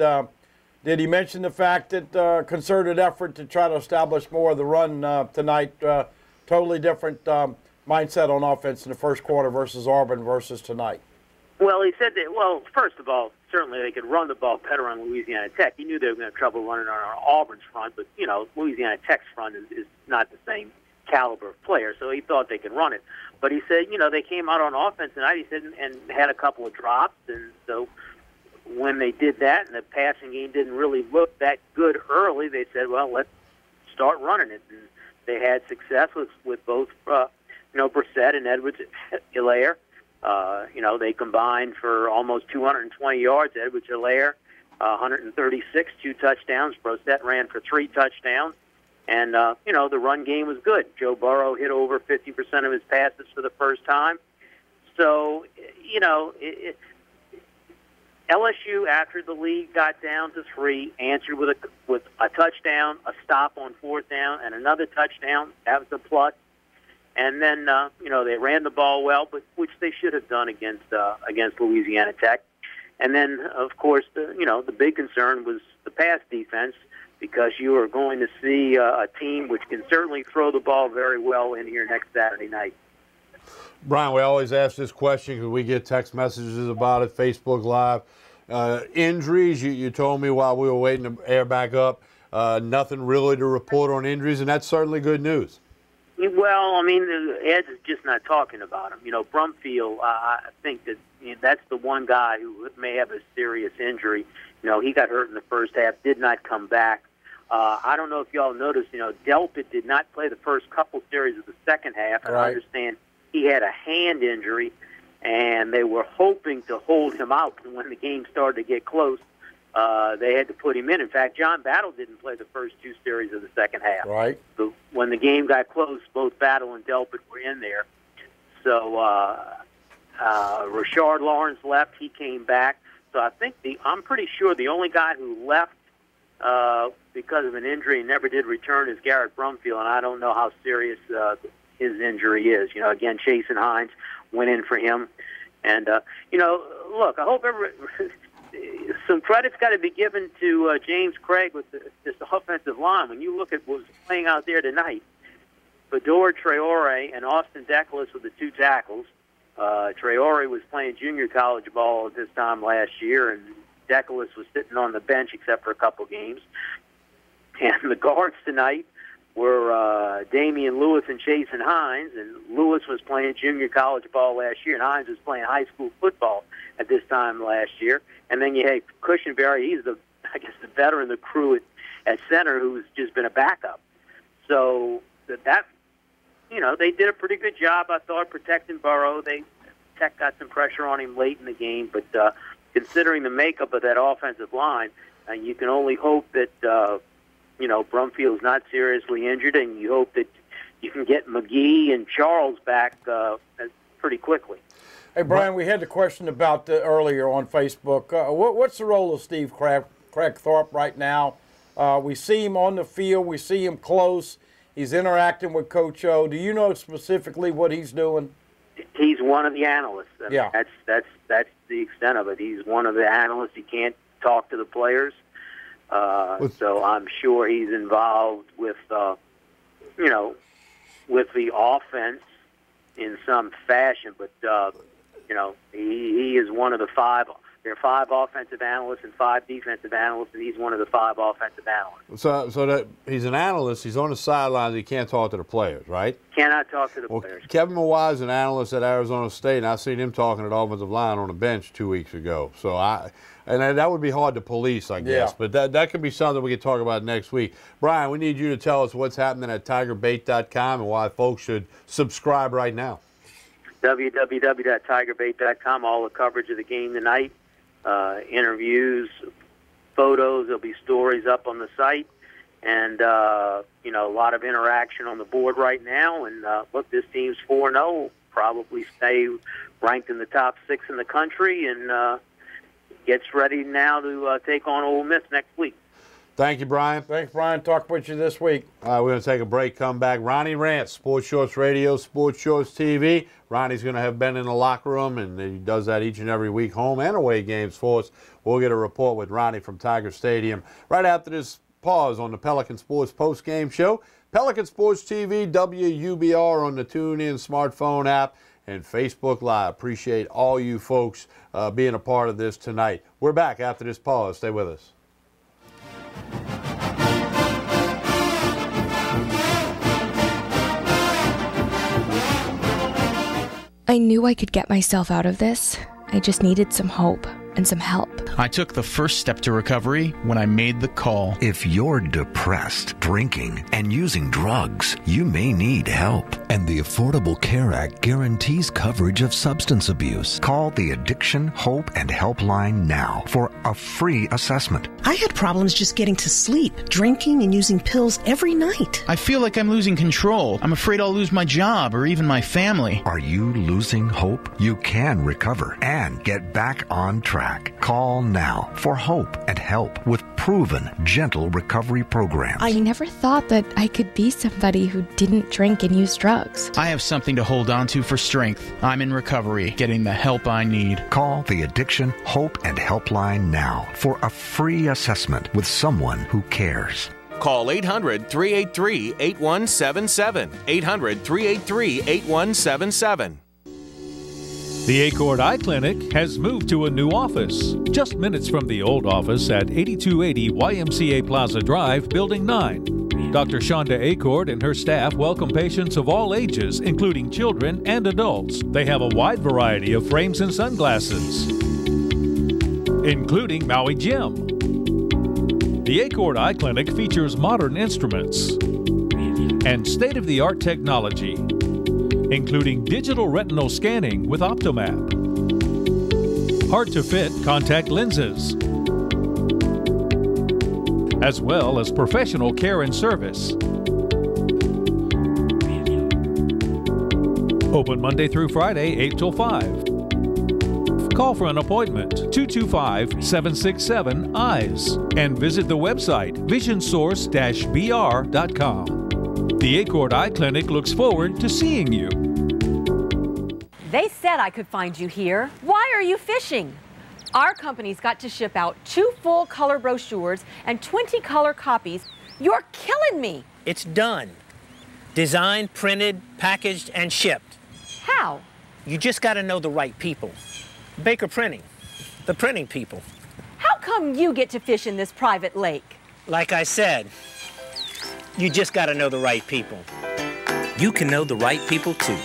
he mention the fact that concerted effort to try to establish more of the run tonight? Totally different mindset on offense in the first quarter versus Auburn versus tonight. Well, he said that, well, first of all, certainly they could run the ball better on Louisiana Tech. He knew they were going to have trouble running on Auburn's front, but, Louisiana Tech's front is not the same caliber of player, so he thought they could run it. But he said, they came out on offense tonight, he said, and had a couple of drops, and so when they did that and the passing game didn't really look that good early, they said, well, let's start running it. And they had success with both, Brissett and Edwards-Helaire. They combined for almost 220 yards. Edwards-Helaire, 136, 2 touchdowns. Brissett ran for 3 touchdowns. And, the run game was good. Joe Burrow hit over 50% of his passes for the first time. So, LSU, after the lead got down to 3, answered with a touchdown, a stop on 4th down, and another touchdown. That was a plus. And then, they ran the ball well, but which they should have done against Louisiana Tech. And then, of course, the big concern was the pass defense, because you are going to see a team which can certainly throw the ball very well in here next Saturday night. Brian, we always ask this question because we get text messages about it, Facebook Live. Injuries, you told me while we were waiting to air back up, nothing really to report on injuries, and that's certainly good news. Well, I mean, Ed's just not talking about him. Brumfield, I think that's the one guy who may have a serious injury. He got hurt in the first half, did not come back. I don't know if y'all noticed, Delpit did not play the first couple series of the second half, and I understand he had a hand injury, and they were hoping to hold him out. And when the game started to get close, they had to put him in. In fact, John Battle didn't play the first 2 series of the second half. Right. So when the game got close, both Battle and Delpit were in there. So Rashard Lawrence left. He came back. So I think I'm pretty sure the only guy who left because of an injury and never did return is Garrett Brumfield, and I don't know how serious his injury is. Again, Jason Hines went in for him. And, look, I hope some credit's got to be given to James Craig with this offensive line. When you look at what was playing out there tonight, Fedor Traore and Austin Deculus with the 2 tackles. Traore was playing junior college ball at this time last year, and Deculus was sitting on the bench except for a couple games. And the guards tonight were Damian Lewis and Jason Hines, and Lewis was playing junior college ball last year, and Hines was playing high school football at this time last year. And then you had Cushenberry, he's the veteran of the crew at center, who's just been a backup. So that they did a pretty good job, I thought, protecting Burrow. Tech got some pressure on him late in the game, but considering the makeup of that offensive line, you can only hope that Brumfield's not seriously injured, and you hope that you can get McGee and Charles back pretty quickly. Hey, Brian, we had the question about earlier on Facebook. What's the role of Steve Cragthorpe right now? We see him on the field. We see him close. He's interacting with Coach O. Do you know specifically what he's doing? He's one of the analysts. I mean, yeah. That's the extent of it. He's one of the analysts. He can't talk to the players. So I'm sure he's involved with, with the offense in some fashion. But, he is one of the 5. There are 5 offensive analysts and 5 defensive analysts, and he's one of the 5 offensive analysts. So that he's an analyst. He's on the sidelines. He can't talk to the players, right? Cannot talk to the players. Kevin Mawai is an analyst at Arizona State, and I seen him talking to the offensive line on the bench 2 weeks ago. So that would be hard to police, I guess. Yeah. But that could be something we could talk about next week. Brian, we need you to tell us what's happening at TigerBait.com and why folks should subscribe right now. www.tigerbait.com, all the coverage of the game tonight, interviews, photos. There'll be stories up on the site, and a lot of interaction on the board right now. And look, this team's 4-0, probably stay ranked in the top 6 in the country, and gets ready now to take on Ole Miss next week. Thank you, Brian. Thanks, Brian. Talk with you this week. All right, we're going to take a break, come back. Ronnie Rants, Sports Shorts Radio, Sports Shorts TV. Ronnie's going to have Ben in the locker room, and he does that each and every week, home and away games for us. We'll get a report with Ronnie from Tiger Stadium right after this pause on the Pelican Sports Post-Game Show. Pelican Sports TV, WUBR on the TuneIn smartphone app, and Facebook Live. Appreciate all you folks being a part of this tonight. We're back after this pause. Stay with us. I knew I could get myself out of this. I just needed some hope and some help. I took the first step to recovery when I made the call. If you're depressed, drinking, and using drugs, you may need help. And the Affordable Care Act guarantees coverage of substance abuse. Call the Addiction, Hope, and Helpline now for a free assessment. I had problems just getting to sleep, drinking and using pills every night. I feel like I'm losing control. I'm afraid I'll lose my job or even my family. Are you losing hope? You can recover and get back on track. Call now for hope and help with proven, gentle recovery programs. I never thought that I could be somebody who didn't drink and use drugs. I have something to hold on to for strength. I'm in recovery, getting the help I need. Call the Addiction, Hope, and Helpline now for a free assessment with someone who cares. Call 800-383-8177. 800-383-8177. The Acord Eye Clinic has moved to a new office, just minutes from the old office at 8280 YMCA Plaza Drive, Building 9. Dr. Shonda Acord and her staff welcome patients of all ages, including children and adults. They have a wide variety of frames and sunglasses, including Maui Jim. The Acord Eye Clinic features modern instruments and state-of-the-art technology, including digital retinal scanning with Optomap, hard-to-fit contact lenses, as well as professional care and service. Open Monday through Friday, 8 till 5. Call for an appointment, 225-767-EYES, and visit the website, visionsource-br.com. The Acord Eye Clinic looks forward to seeing you. They said I could find you here. Why are you fishing? Our company's got to ship out 2 full color brochures and 20 color copies. You're killing me. It's done. Designed, printed, packaged, and shipped. How? You just got to know the right people. Baker Printing, the printing people. How come you get to fish in this private lake? Like I said, you just got to know the right people. You can know the right people too.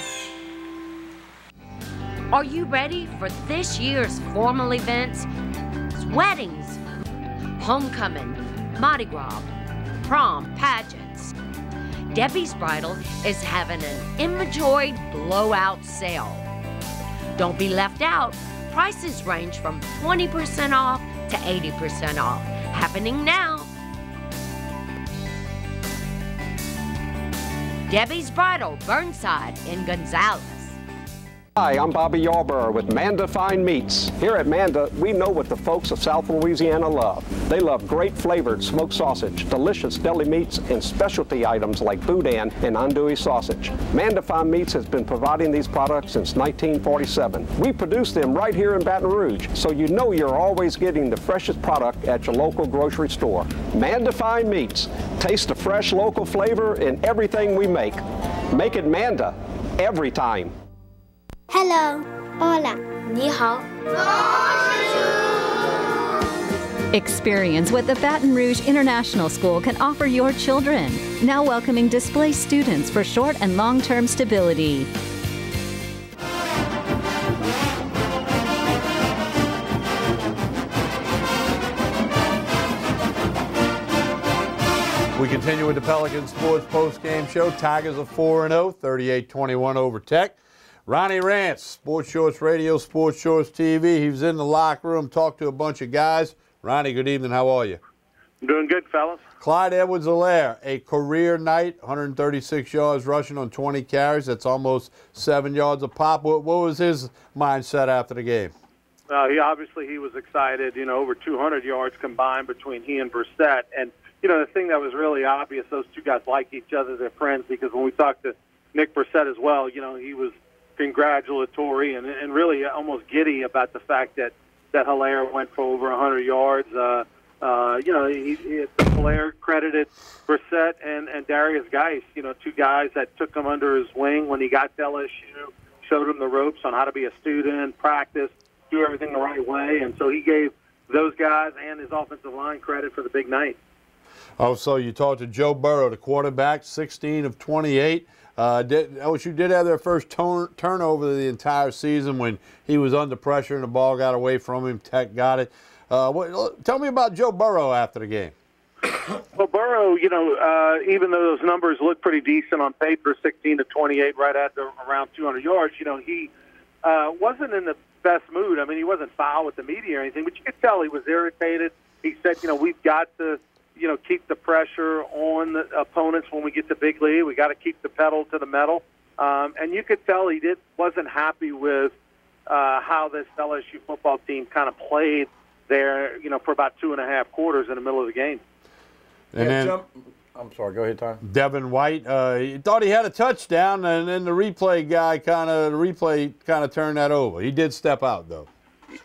Are you ready for this year's formal events? Weddings, homecoming, Mardi Gras, prom, pageants. Debbie's Bridal is having an inventory blowout sale. Don't be left out. Prices range from 20% off to 80% off. Happening now. Debbie's Bridal, Burnside in Gonzales. Hi, I'm Bobby Yarborough with Manda Fine Meats. Here at Manda, we know what the folks of South Louisiana love. They love great flavored smoked sausage, delicious deli meats, and specialty items like boudin and andouille sausage. Manda Fine Meats has been providing these products since 1947. We produce them right here in Baton Rouge, so you know you're always getting the freshest product at your local grocery store. Manda Fine Meats. Taste the fresh local flavor in everything we make. Make it Manda every time. Hello. Hola. 你好. Experience what the Baton Rouge International School can offer your children. Now welcoming displaced students for short and long-term stability. We continue with the Pelican Sports Post-Game Show. Tigers are 4-0, 38-21 over Tech. Ronnie Rants, Sports Shorts Radio, Sports Shorts TV. He was in the locker room, talked to a bunch of guys. Ronnie, good evening. How are you? I'm doing good, fellas. Clyde Edwards-Helaire, a career night, 136 yards rushing on 20 carries. That's almost 7 yards a pop. What was his mindset after the game? He was excited. You know, over 200 yards combined between he and Brissett. And the thing that was really obvious, those two guys like each other, they're friends, because when we talked to Nick Brissett as well, he was congratulatory and really almost giddy about the fact that Hilaire went for over 100 yards. Hilaire credited Brissett and Darius Geis, two guys that took him under his wing when he got to LSU, showed him the ropes on how to be a student, practice, do everything the right way. And so he gave those guys and his offensive line credit for the big night. Oh, so you talked to Joe Burrow, the quarterback, 16 of 28. LSU did have their first turnover the entire season when he was under pressure and the ball got away from him. Tech got it. Tell me about Joe Burrow after the game. Well, Burrow, even though those numbers look pretty decent on paper, 16 to 28, right at around 200 yards, he wasn't in the best mood. I mean, he wasn't foul with the media or anything, but you could tell he was irritated. He said, we've got to, keep the pressure on the opponents when we get to big lead. We got to keep the pedal to the metal. And you could tell he wasn't happy with how this LSU football team kind of played there, for about 2.5 quarters in the middle of the game. And then, I'm sorry, go ahead, Tom. Devin White, he thought he had a touchdown, and then the replay guy kind of turned that over. He did step out, though.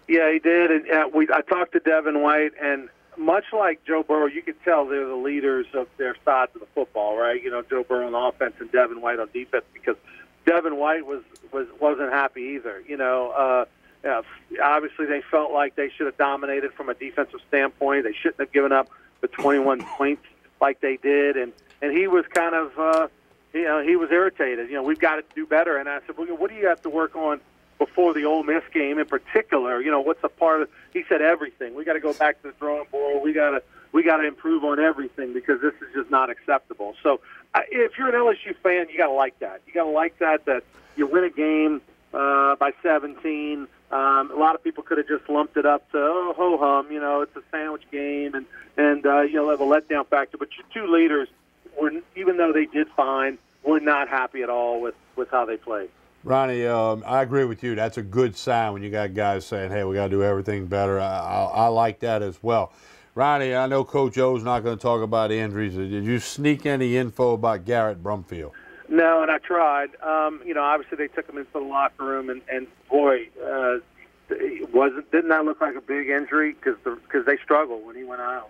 Yeah, he did. And I talked to Devin White, and much like Joe Burrow, you could tell they're the leaders of their sides of the football, right? Joe Burrow on offense and Devin White on defense, because Devin White wasn't happy either. Obviously they felt like they should have dominated from a defensive standpoint. They shouldn't have given up the 21 points like they did, and he was kind of, he was irritated. We've got to do better. And I said, well, what do you have to work on before the Ole Miss game in particular? What's a part of? He said everything. We got to go back to the drawing board. We got to improve on everything, because this is just not acceptable. So if you're an LSU fan, you got to like that. You got to like that you win a game by 17. A lot of people could have just lumped it up to ho hum. It's a sandwich game, and have a letdown factor. But your two leaders were, even though they did fine, were not happy at all with how they played. Ronnie, I agree with you. That's a good sign when you got guys saying, hey, we got to do everything better. I like that as well. Ronnie, I know Coach O's not going to talk about injuries. Did you sneak any info about Garrett Brumfield? No, and I tried. Obviously they took him into the locker room, and boy, didn't that look like a big injury? Because they struggled when he went out.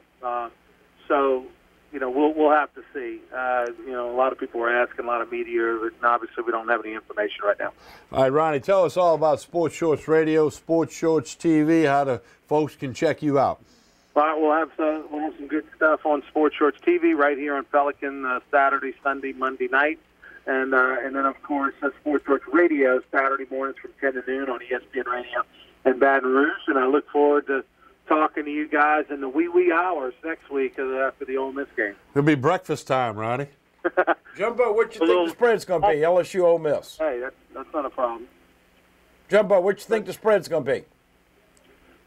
We'll have to see. A lot of people were asking, a lot of media, and obviously we don't have any information right now. All right, Ronnie, tell us all about Sports Shorts Radio, Sports Shorts TV, how the folks can check you out. All right, we'll have some good stuff on Sports Shorts TV right here on Pelican Saturday, Sunday, Monday night. And then, of course, Sports Shorts Radio Saturday mornings from 10 to noon on ESPN Radio in Baton Rouge. And I look forward to talking to you guys in the wee hours next week after the Ole Miss game. It'll be breakfast time, Ronnie. Jumbo, what you think the spread's going to be, LSU Ole Miss? Hey, that's not a problem. Jumbo, what you think the spread's going to be?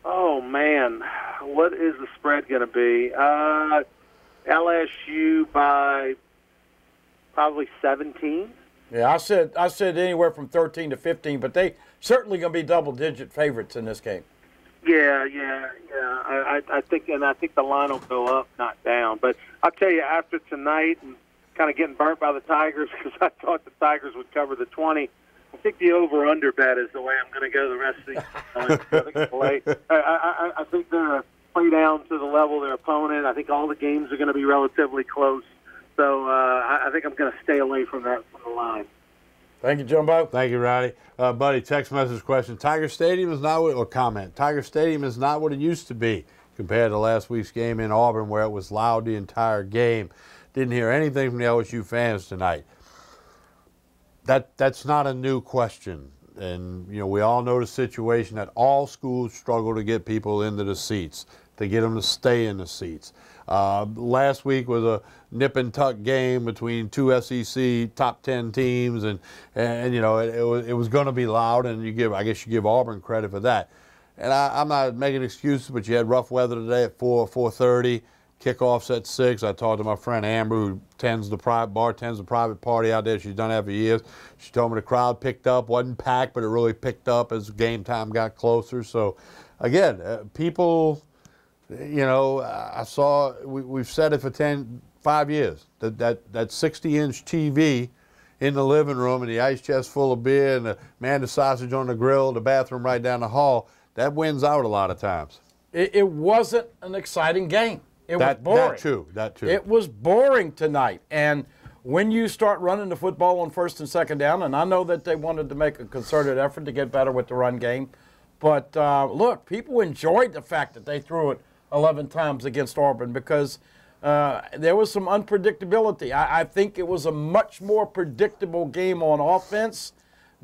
Oh, man. What is the spread going to be? LSU by probably 17. Yeah, I said anywhere from 13 to 15, but they certainly going to be double-digit favorites in this game. Yeah. I think the line will go up, not down. But I'll tell you, after tonight and kind of getting burnt by the Tigers, because I thought the Tigers would cover the 20, I think the over-under bet is the way I'm going to go the rest of the I think they're going to play down to the level of their opponent. I think all the games are going to be relatively close. So I think I'm going to stay away from the line. Thank you, Jumbo. Thank you, Roddy. Buddy, text message question. Tiger Stadium is not what, or comment. Tiger Stadium is not what it used to be compared to last week's game in Auburn, where it was loud the entire game. Didn't hear anything from the LSU fans tonight. That's not a new question. And, we all know the situation that all schools struggle to get people into the seats, to get them to stay in the seats. Last week was a nip and tuck game between two SEC top 10 teams, and it was going to be loud, and I guess you give Auburn credit for that. And I'm not making excuses, but you had rough weather today at 4:30, kickoffs at 6. I talked to my friend Amber, who bartends a private party out there. She's done that for years. She told me the crowd picked up, wasn't packed, but it really picked up as game time got closer. So, again, people You know, I saw, we've said it for 5 years, that 60-inch TV in the living room and the ice chest full of beer and the Manda sausage on the grill, the bathroom right down the hall, that wins out a lot of times. It wasn't an exciting game. It was boring. That too. It was boring tonight. And when you start running the football on first and second down, and I know that they wanted to make a concerted effort to get better with the run game, but look, people enjoyed the fact that they threw it 11 times against Auburn because there was some unpredictability. I think it was a much more predictable game on offense.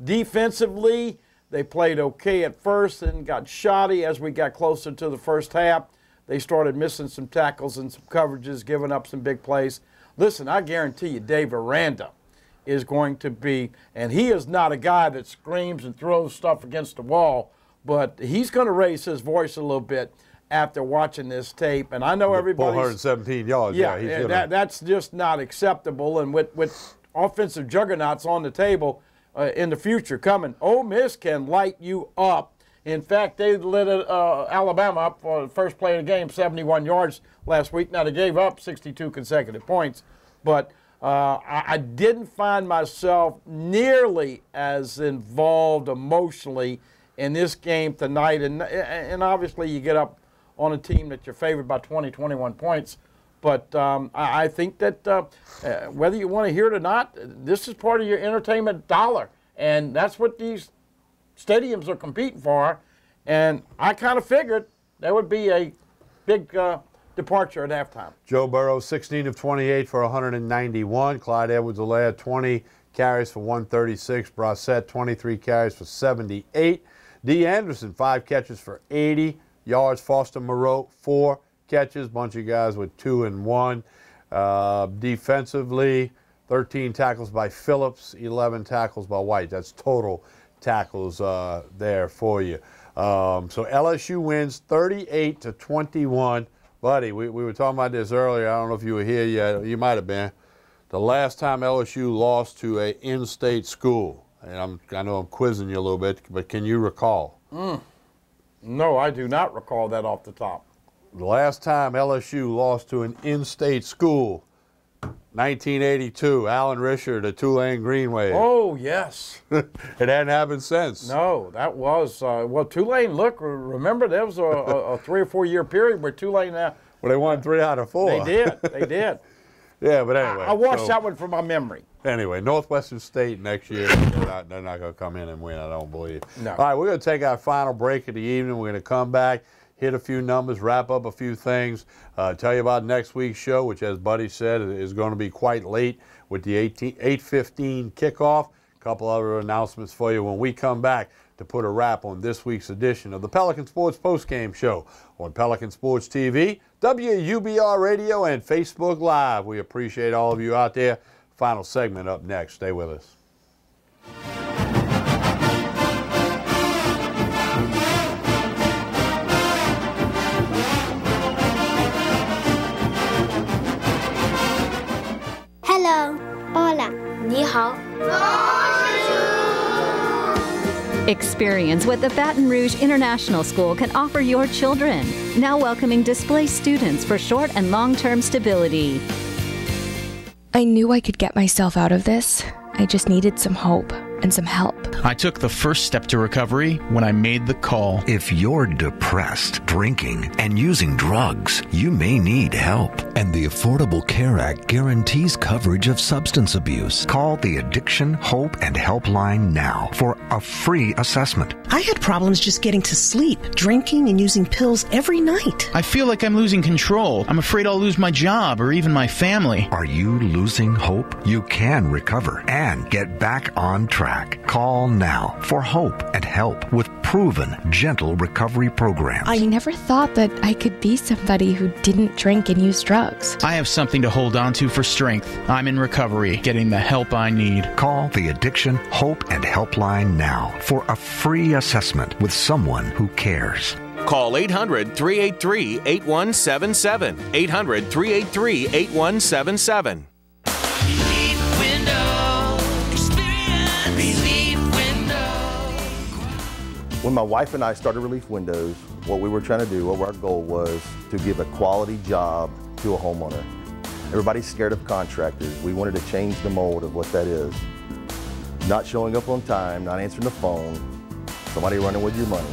Defensively, they played okay at first and got shoddy as we got closer to the first half. They started missing some tackles and some coverages, giving up some big plays. Listen, I guarantee you Dave Aranda is going to be, and he is not a guy that screams and throws stuff against the wall, but he's going to raise his voice a little bit after watching this tape. And I know everybody's 417 yards. Yeah, that's just not acceptable. And with offensive juggernauts on the table in the future coming, Ole Miss can light you up. In fact, they lit Alabama up for the first play of the game, 71 yards last week. Now, they gave up 62 consecutive points, but I didn't find myself nearly as involved emotionally in this game tonight. And obviously, you get up on a team that you're favored by 20, 21 points. But I think that whether you want to hear it or not, this is part of your entertainment dollar. And that's what these stadiums are competing for, and I kind of figured there would be a big departure at halftime. Joe Burrow, 16 of 28 for 191. Clyde Edwards-Helaire, 20 carries for 136. Brissett, 23 carries for 78. D. Anderson, 5 catches for 80 yards. Foster Moreau, 4 catches. Bunch of guys with 2 and 1. Defensively, 13 tackles by Phillips, 11 tackles by White. That's total tackles there for you. So LSU wins 38-21. Buddy, we were talking about this earlier. I don't know if you were here yet. You might have been. The last time LSU lost to an in-state school, and I know I'm quizzing you a little bit, but can you recall? No, I do not recall that off the top. The last time LSU lost to an in-state school, 1982, Alan Risher to Tulane Greenway. Oh, yes. It hadn't happened since. No, that was, well, Tulane, look, remember there was a 3 or 4 year period where Tulane... well, they won 3 out of 4. They did. Yeah, but anyway. I watched that one from my memory. Anyway, Northwestern State next year, they're not going to come in and win, I don't believe. No. All right, we're going to take our final break of the evening. We're going to come back, hit a few numbers, wrap up a few things, tell you about next week's show, which, as Buddy said, is going to be quite late with the 8:15 kickoff. A couple other announcements for you when we come back to put a wrap on this week's edition of the Pelican Sports Postgame Show on Pelican Sports TV, WUBR Radio, and Facebook Live. We appreciate all of you out there. Final segment up next. Stay with us. Hello. Hola. 你好. Experience what the Baton Rouge International School can offer your children. Now welcoming displaced students for short and long-term stability. I knew I could get myself out of this. I just needed some hope and some help. I took the first step to recovery when I made the call. If you're depressed, drinking, and using drugs, you may need help. And the Affordable Care Act guarantees coverage of substance abuse. Call the Addiction, Hope, and Helpline now for a free assessment. I had problems just getting to sleep, drinking and using pills every night. I feel like I'm losing control. I'm afraid I'll lose my job or even my family. Are you losing hope? You can recover and get back on track. Call now for hope and help with proven, gentle recovery programs. I never thought that I could be somebody who didn't drink and use drugs. I have something to hold on to for strength. I'm in recovery, getting the help I need. Call the Addiction, Hope, and Helpline now for a free assessment with someone who cares. Call 800-383-8177. 800-383-8177. When my wife and I started Relief Windows, what we were trying to do, what our goal was, to give a quality job to a homeowner. Everybody's scared of contractors. We wanted to change the mold of what that is. Not showing up on time, not answering the phone, somebody running with your money.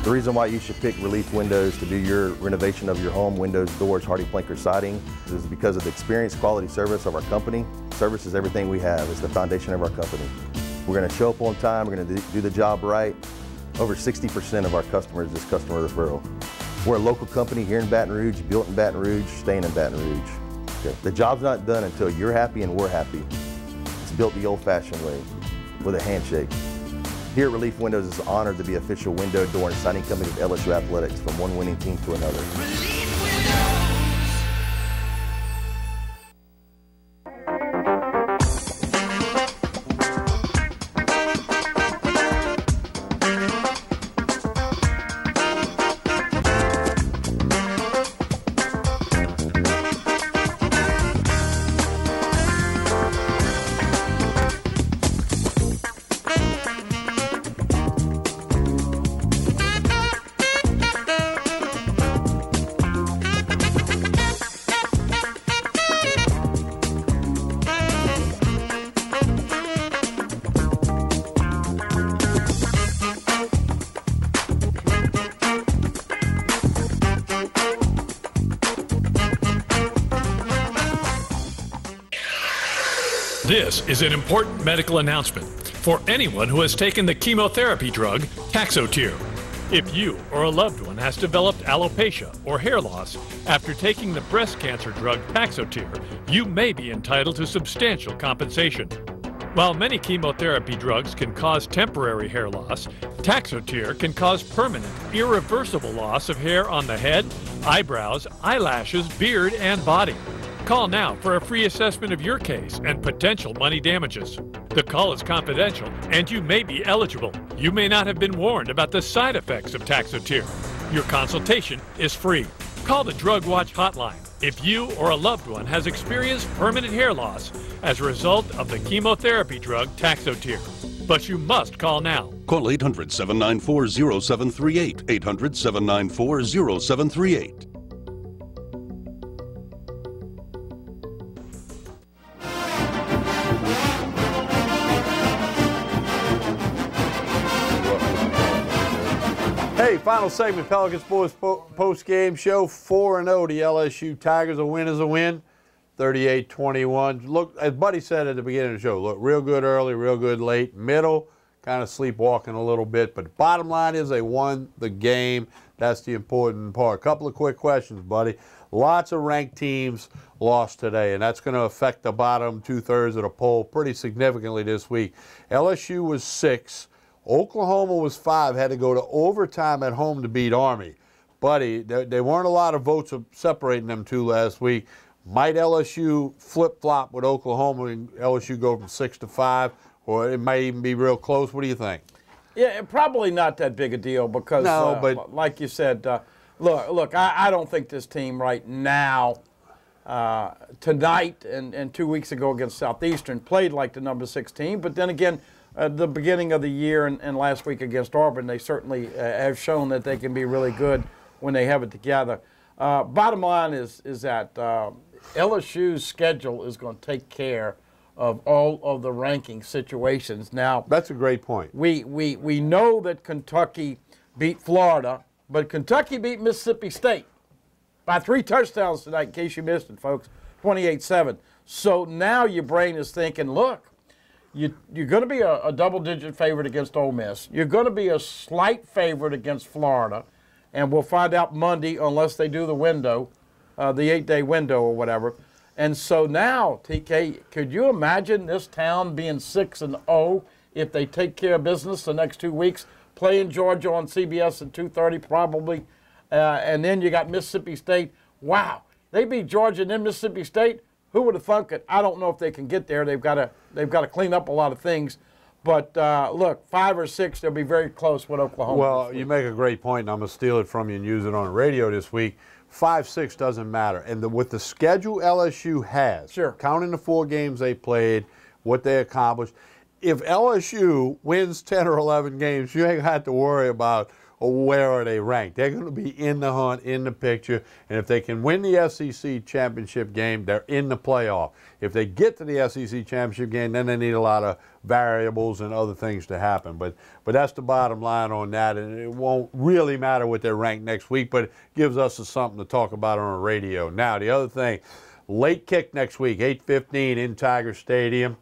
The reason why you should pick Relief Windows to do your renovation of your home, windows, doors, hardy plank, or siding, is because of the experience, quality service of our company. Service is everything we have. It's the foundation of our company. We're going to show up on time. We're going to do the job right. Over 60% of our customers is customer referral. We're a local company here in Baton Rouge, built in Baton Rouge, staying in Baton Rouge. Okay. The job's not done until you're happy and we're happy. It's built the old-fashioned way, with a handshake. Here at Relief Windows is honored to be official window, door, and siding company of LSU Athletics, from one winning team to another. This is an important medical announcement for anyone who has taken the chemotherapy drug Taxotere. If you or a loved one has developed alopecia or hair loss after taking the breast cancer drug Taxotere, you may be entitled to substantial compensation. While many chemotherapy drugs can cause temporary hair loss, Taxotere can cause permanent, irreversible loss of hair on the head, eyebrows, eyelashes, beard, and body. Call now for a free assessment of your case and potential money damages. The call is confidential and you may be eligible. You may not have been warned about the side effects of Taxotere. Your consultation is free. Call the Drug Watch hotline if you or a loved one has experienced permanent hair loss as a result of the chemotherapy drug Taxotere. But you must call now. Call 800-794-0738, 800-794-0738. Hey, final segment, Pelican Sports post-game show. 4-0, the LSU Tigers. A win is a win, 38-21. Look, as Buddy said at the beginning of the show, look, real good early, real good late. Middle, kind of sleepwalking a little bit. But the bottom line is they won the game. That's the important part. A couple of quick questions, Buddy. Lots of ranked teams lost today, and that's going to affect the bottom two-thirds of the poll pretty significantly this week. LSU was 6. Oklahoma was 5, had to go to overtime at home to beat Army. Buddy, there weren't a lot of votes separating them two last week. Might LSU flip-flop with Oklahoma and LSU go from 6 to 5, or it might even be real close? What do you think? Yeah, probably not that big a deal because, but like you said, look, I don't think this team right now, tonight and 2 weeks ago against Southeastern, played like the number 6 team, but then again, the beginning of the year and last week against Auburn, they certainly have shown that they can be really good when they have it together. Bottom line is that LSU's schedule is going to take care of all of the ranking situations. Now, that's a great point. We know that Kentucky beat Florida, but Kentucky beat Mississippi State by 3 touchdowns tonight, in case you missed it, folks, 28-7. So now your brain is thinking, look, you're going to be a double-digit favorite against Ole Miss. You're going to be a slight favorite against Florida, and we'll find out Monday unless they do the window, the 8-day window or whatever. And so now, TK, could you imagine this town being 6-0 if they take care of business the next 2 weeks, playing Georgia on CBS at 2:30 probably, and then you got Mississippi State. Wow, they beat Georgia and then Mississippi State. Who would have thunk it? I don't know if they can get there. They've got to clean up a lot of things. But look, 5 or 6, they'll be very close with Oklahoma. Well, you make a great point, and I'm going to steal it from you and use it on the radio this week. 5-6 doesn't matter. And with the schedule LSU has, counting the 4 games they played, what they accomplished, if LSU wins 10 or 11 games, you ain't got to worry about where are they ranked. They're going to be in the hunt, in the picture, and if they can win the SEC championship game, they're in the playoff. If they get to the SEC championship game, then they need a lot of variables and other things to happen. But that's the bottom line on that, and it won't really matter what they're ranked next week, but it gives us something to talk about on the radio. Now, the other thing, late kick next week, 8:15 in Tiger Stadium.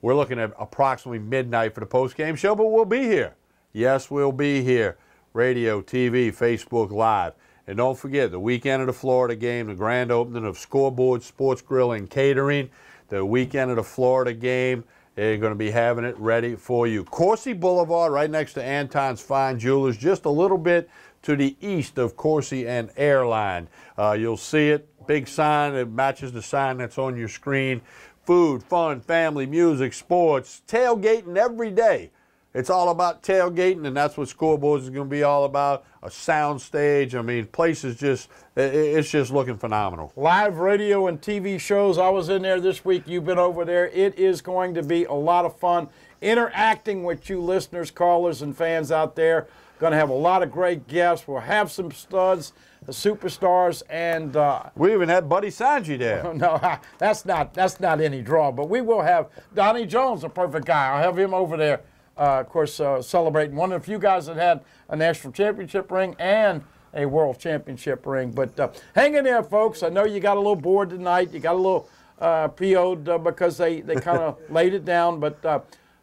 We're looking at approximately midnight for the post-game show, but we'll be here. Yes, we'll be here. Radio, TV, Facebook Live. And don't forget, the weekend of the Florida game, the grand opening of Scoreboard Sports Grill and Catering. The weekend of the Florida game, they're going to be having it ready for you. Coursey Boulevard, right next to Anton's Fine Jewelers, just a little bit to the east of Coursey and Airline. You'll see it, big sign. It matches the sign that's on your screen. Food, fun, family, music, sports, tailgating every day. It's all about tailgating, and that's what Scoreboards is going to be all about. A sound stage. I mean, place is just, it's just looking phenomenal. Live radio and TV shows. I was in there this week. You've been over there. It is going to be a lot of fun interacting with you listeners, callers, and fans out there. Going to have a lot of great guests. We'll have some studs, superstars, and we even had Buddy Sanji there. No, that's not any draw. But we will have Donnie Jones, a perfect guy. I'll have him over there. Of course, celebrating one of the few guys that had a national championship ring and a world championship ring. But hang in there, folks. I know you got a little bored tonight. You got a little PO'd because they kind of laid it down. But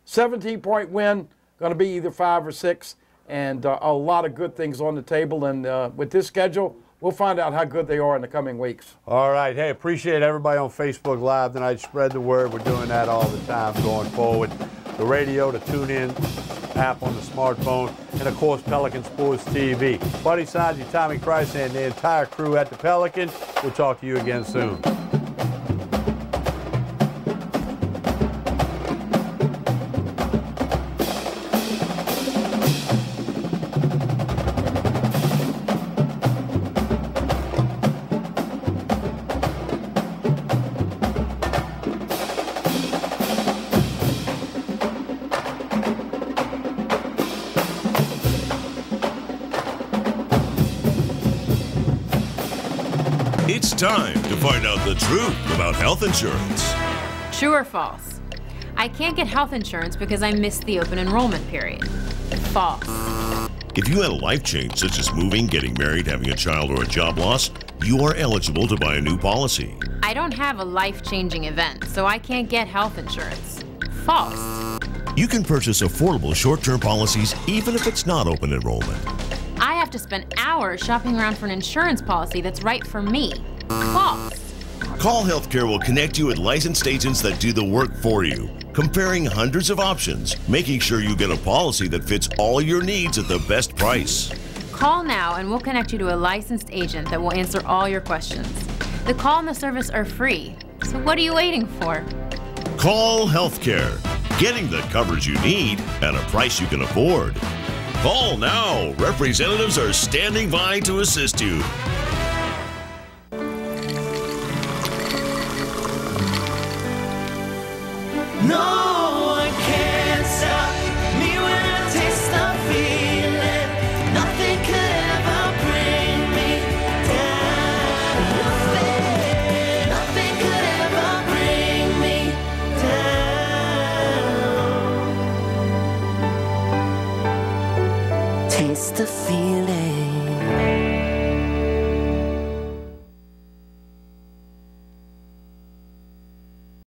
17-point win, going to be either 5 or 6, and a lot of good things on the table. And with this schedule, we'll find out how good they are in the coming weeks. All right. Hey, appreciate everybody on Facebook Live tonight. Spread the word. We're doing that all the time going forward. The radio, the TuneIn app on the smartphone, and, of course, Pelican Sports TV. Buddy Sanji, Tommy Price, and the entire crew at the Pelican. We'll talk to you again soon. It's time to find out the truth about health insurance. True or false? I can't get health insurance because I missed the open enrollment period. False. If you had a life change such as moving, getting married, having a child, or a job loss, you are eligible to buy a new policy. I don't have a life-changing event, so I can't get health insurance. False. You can purchase affordable short-term policies even if it's not open enrollment. I have to spend hours shopping around for an insurance policy that's right for me. False. Call Healthcare will connect you with licensed agents that do the work for you, comparing hundreds of options, making sure you get a policy that fits all your needs at the best price. Call now and we'll connect you to a licensed agent that will answer all your questions. The call and the service are free, so what are you waiting for? Call Healthcare, getting the coverage you need at a price you can afford. Call now. Representatives are standing by to assist you.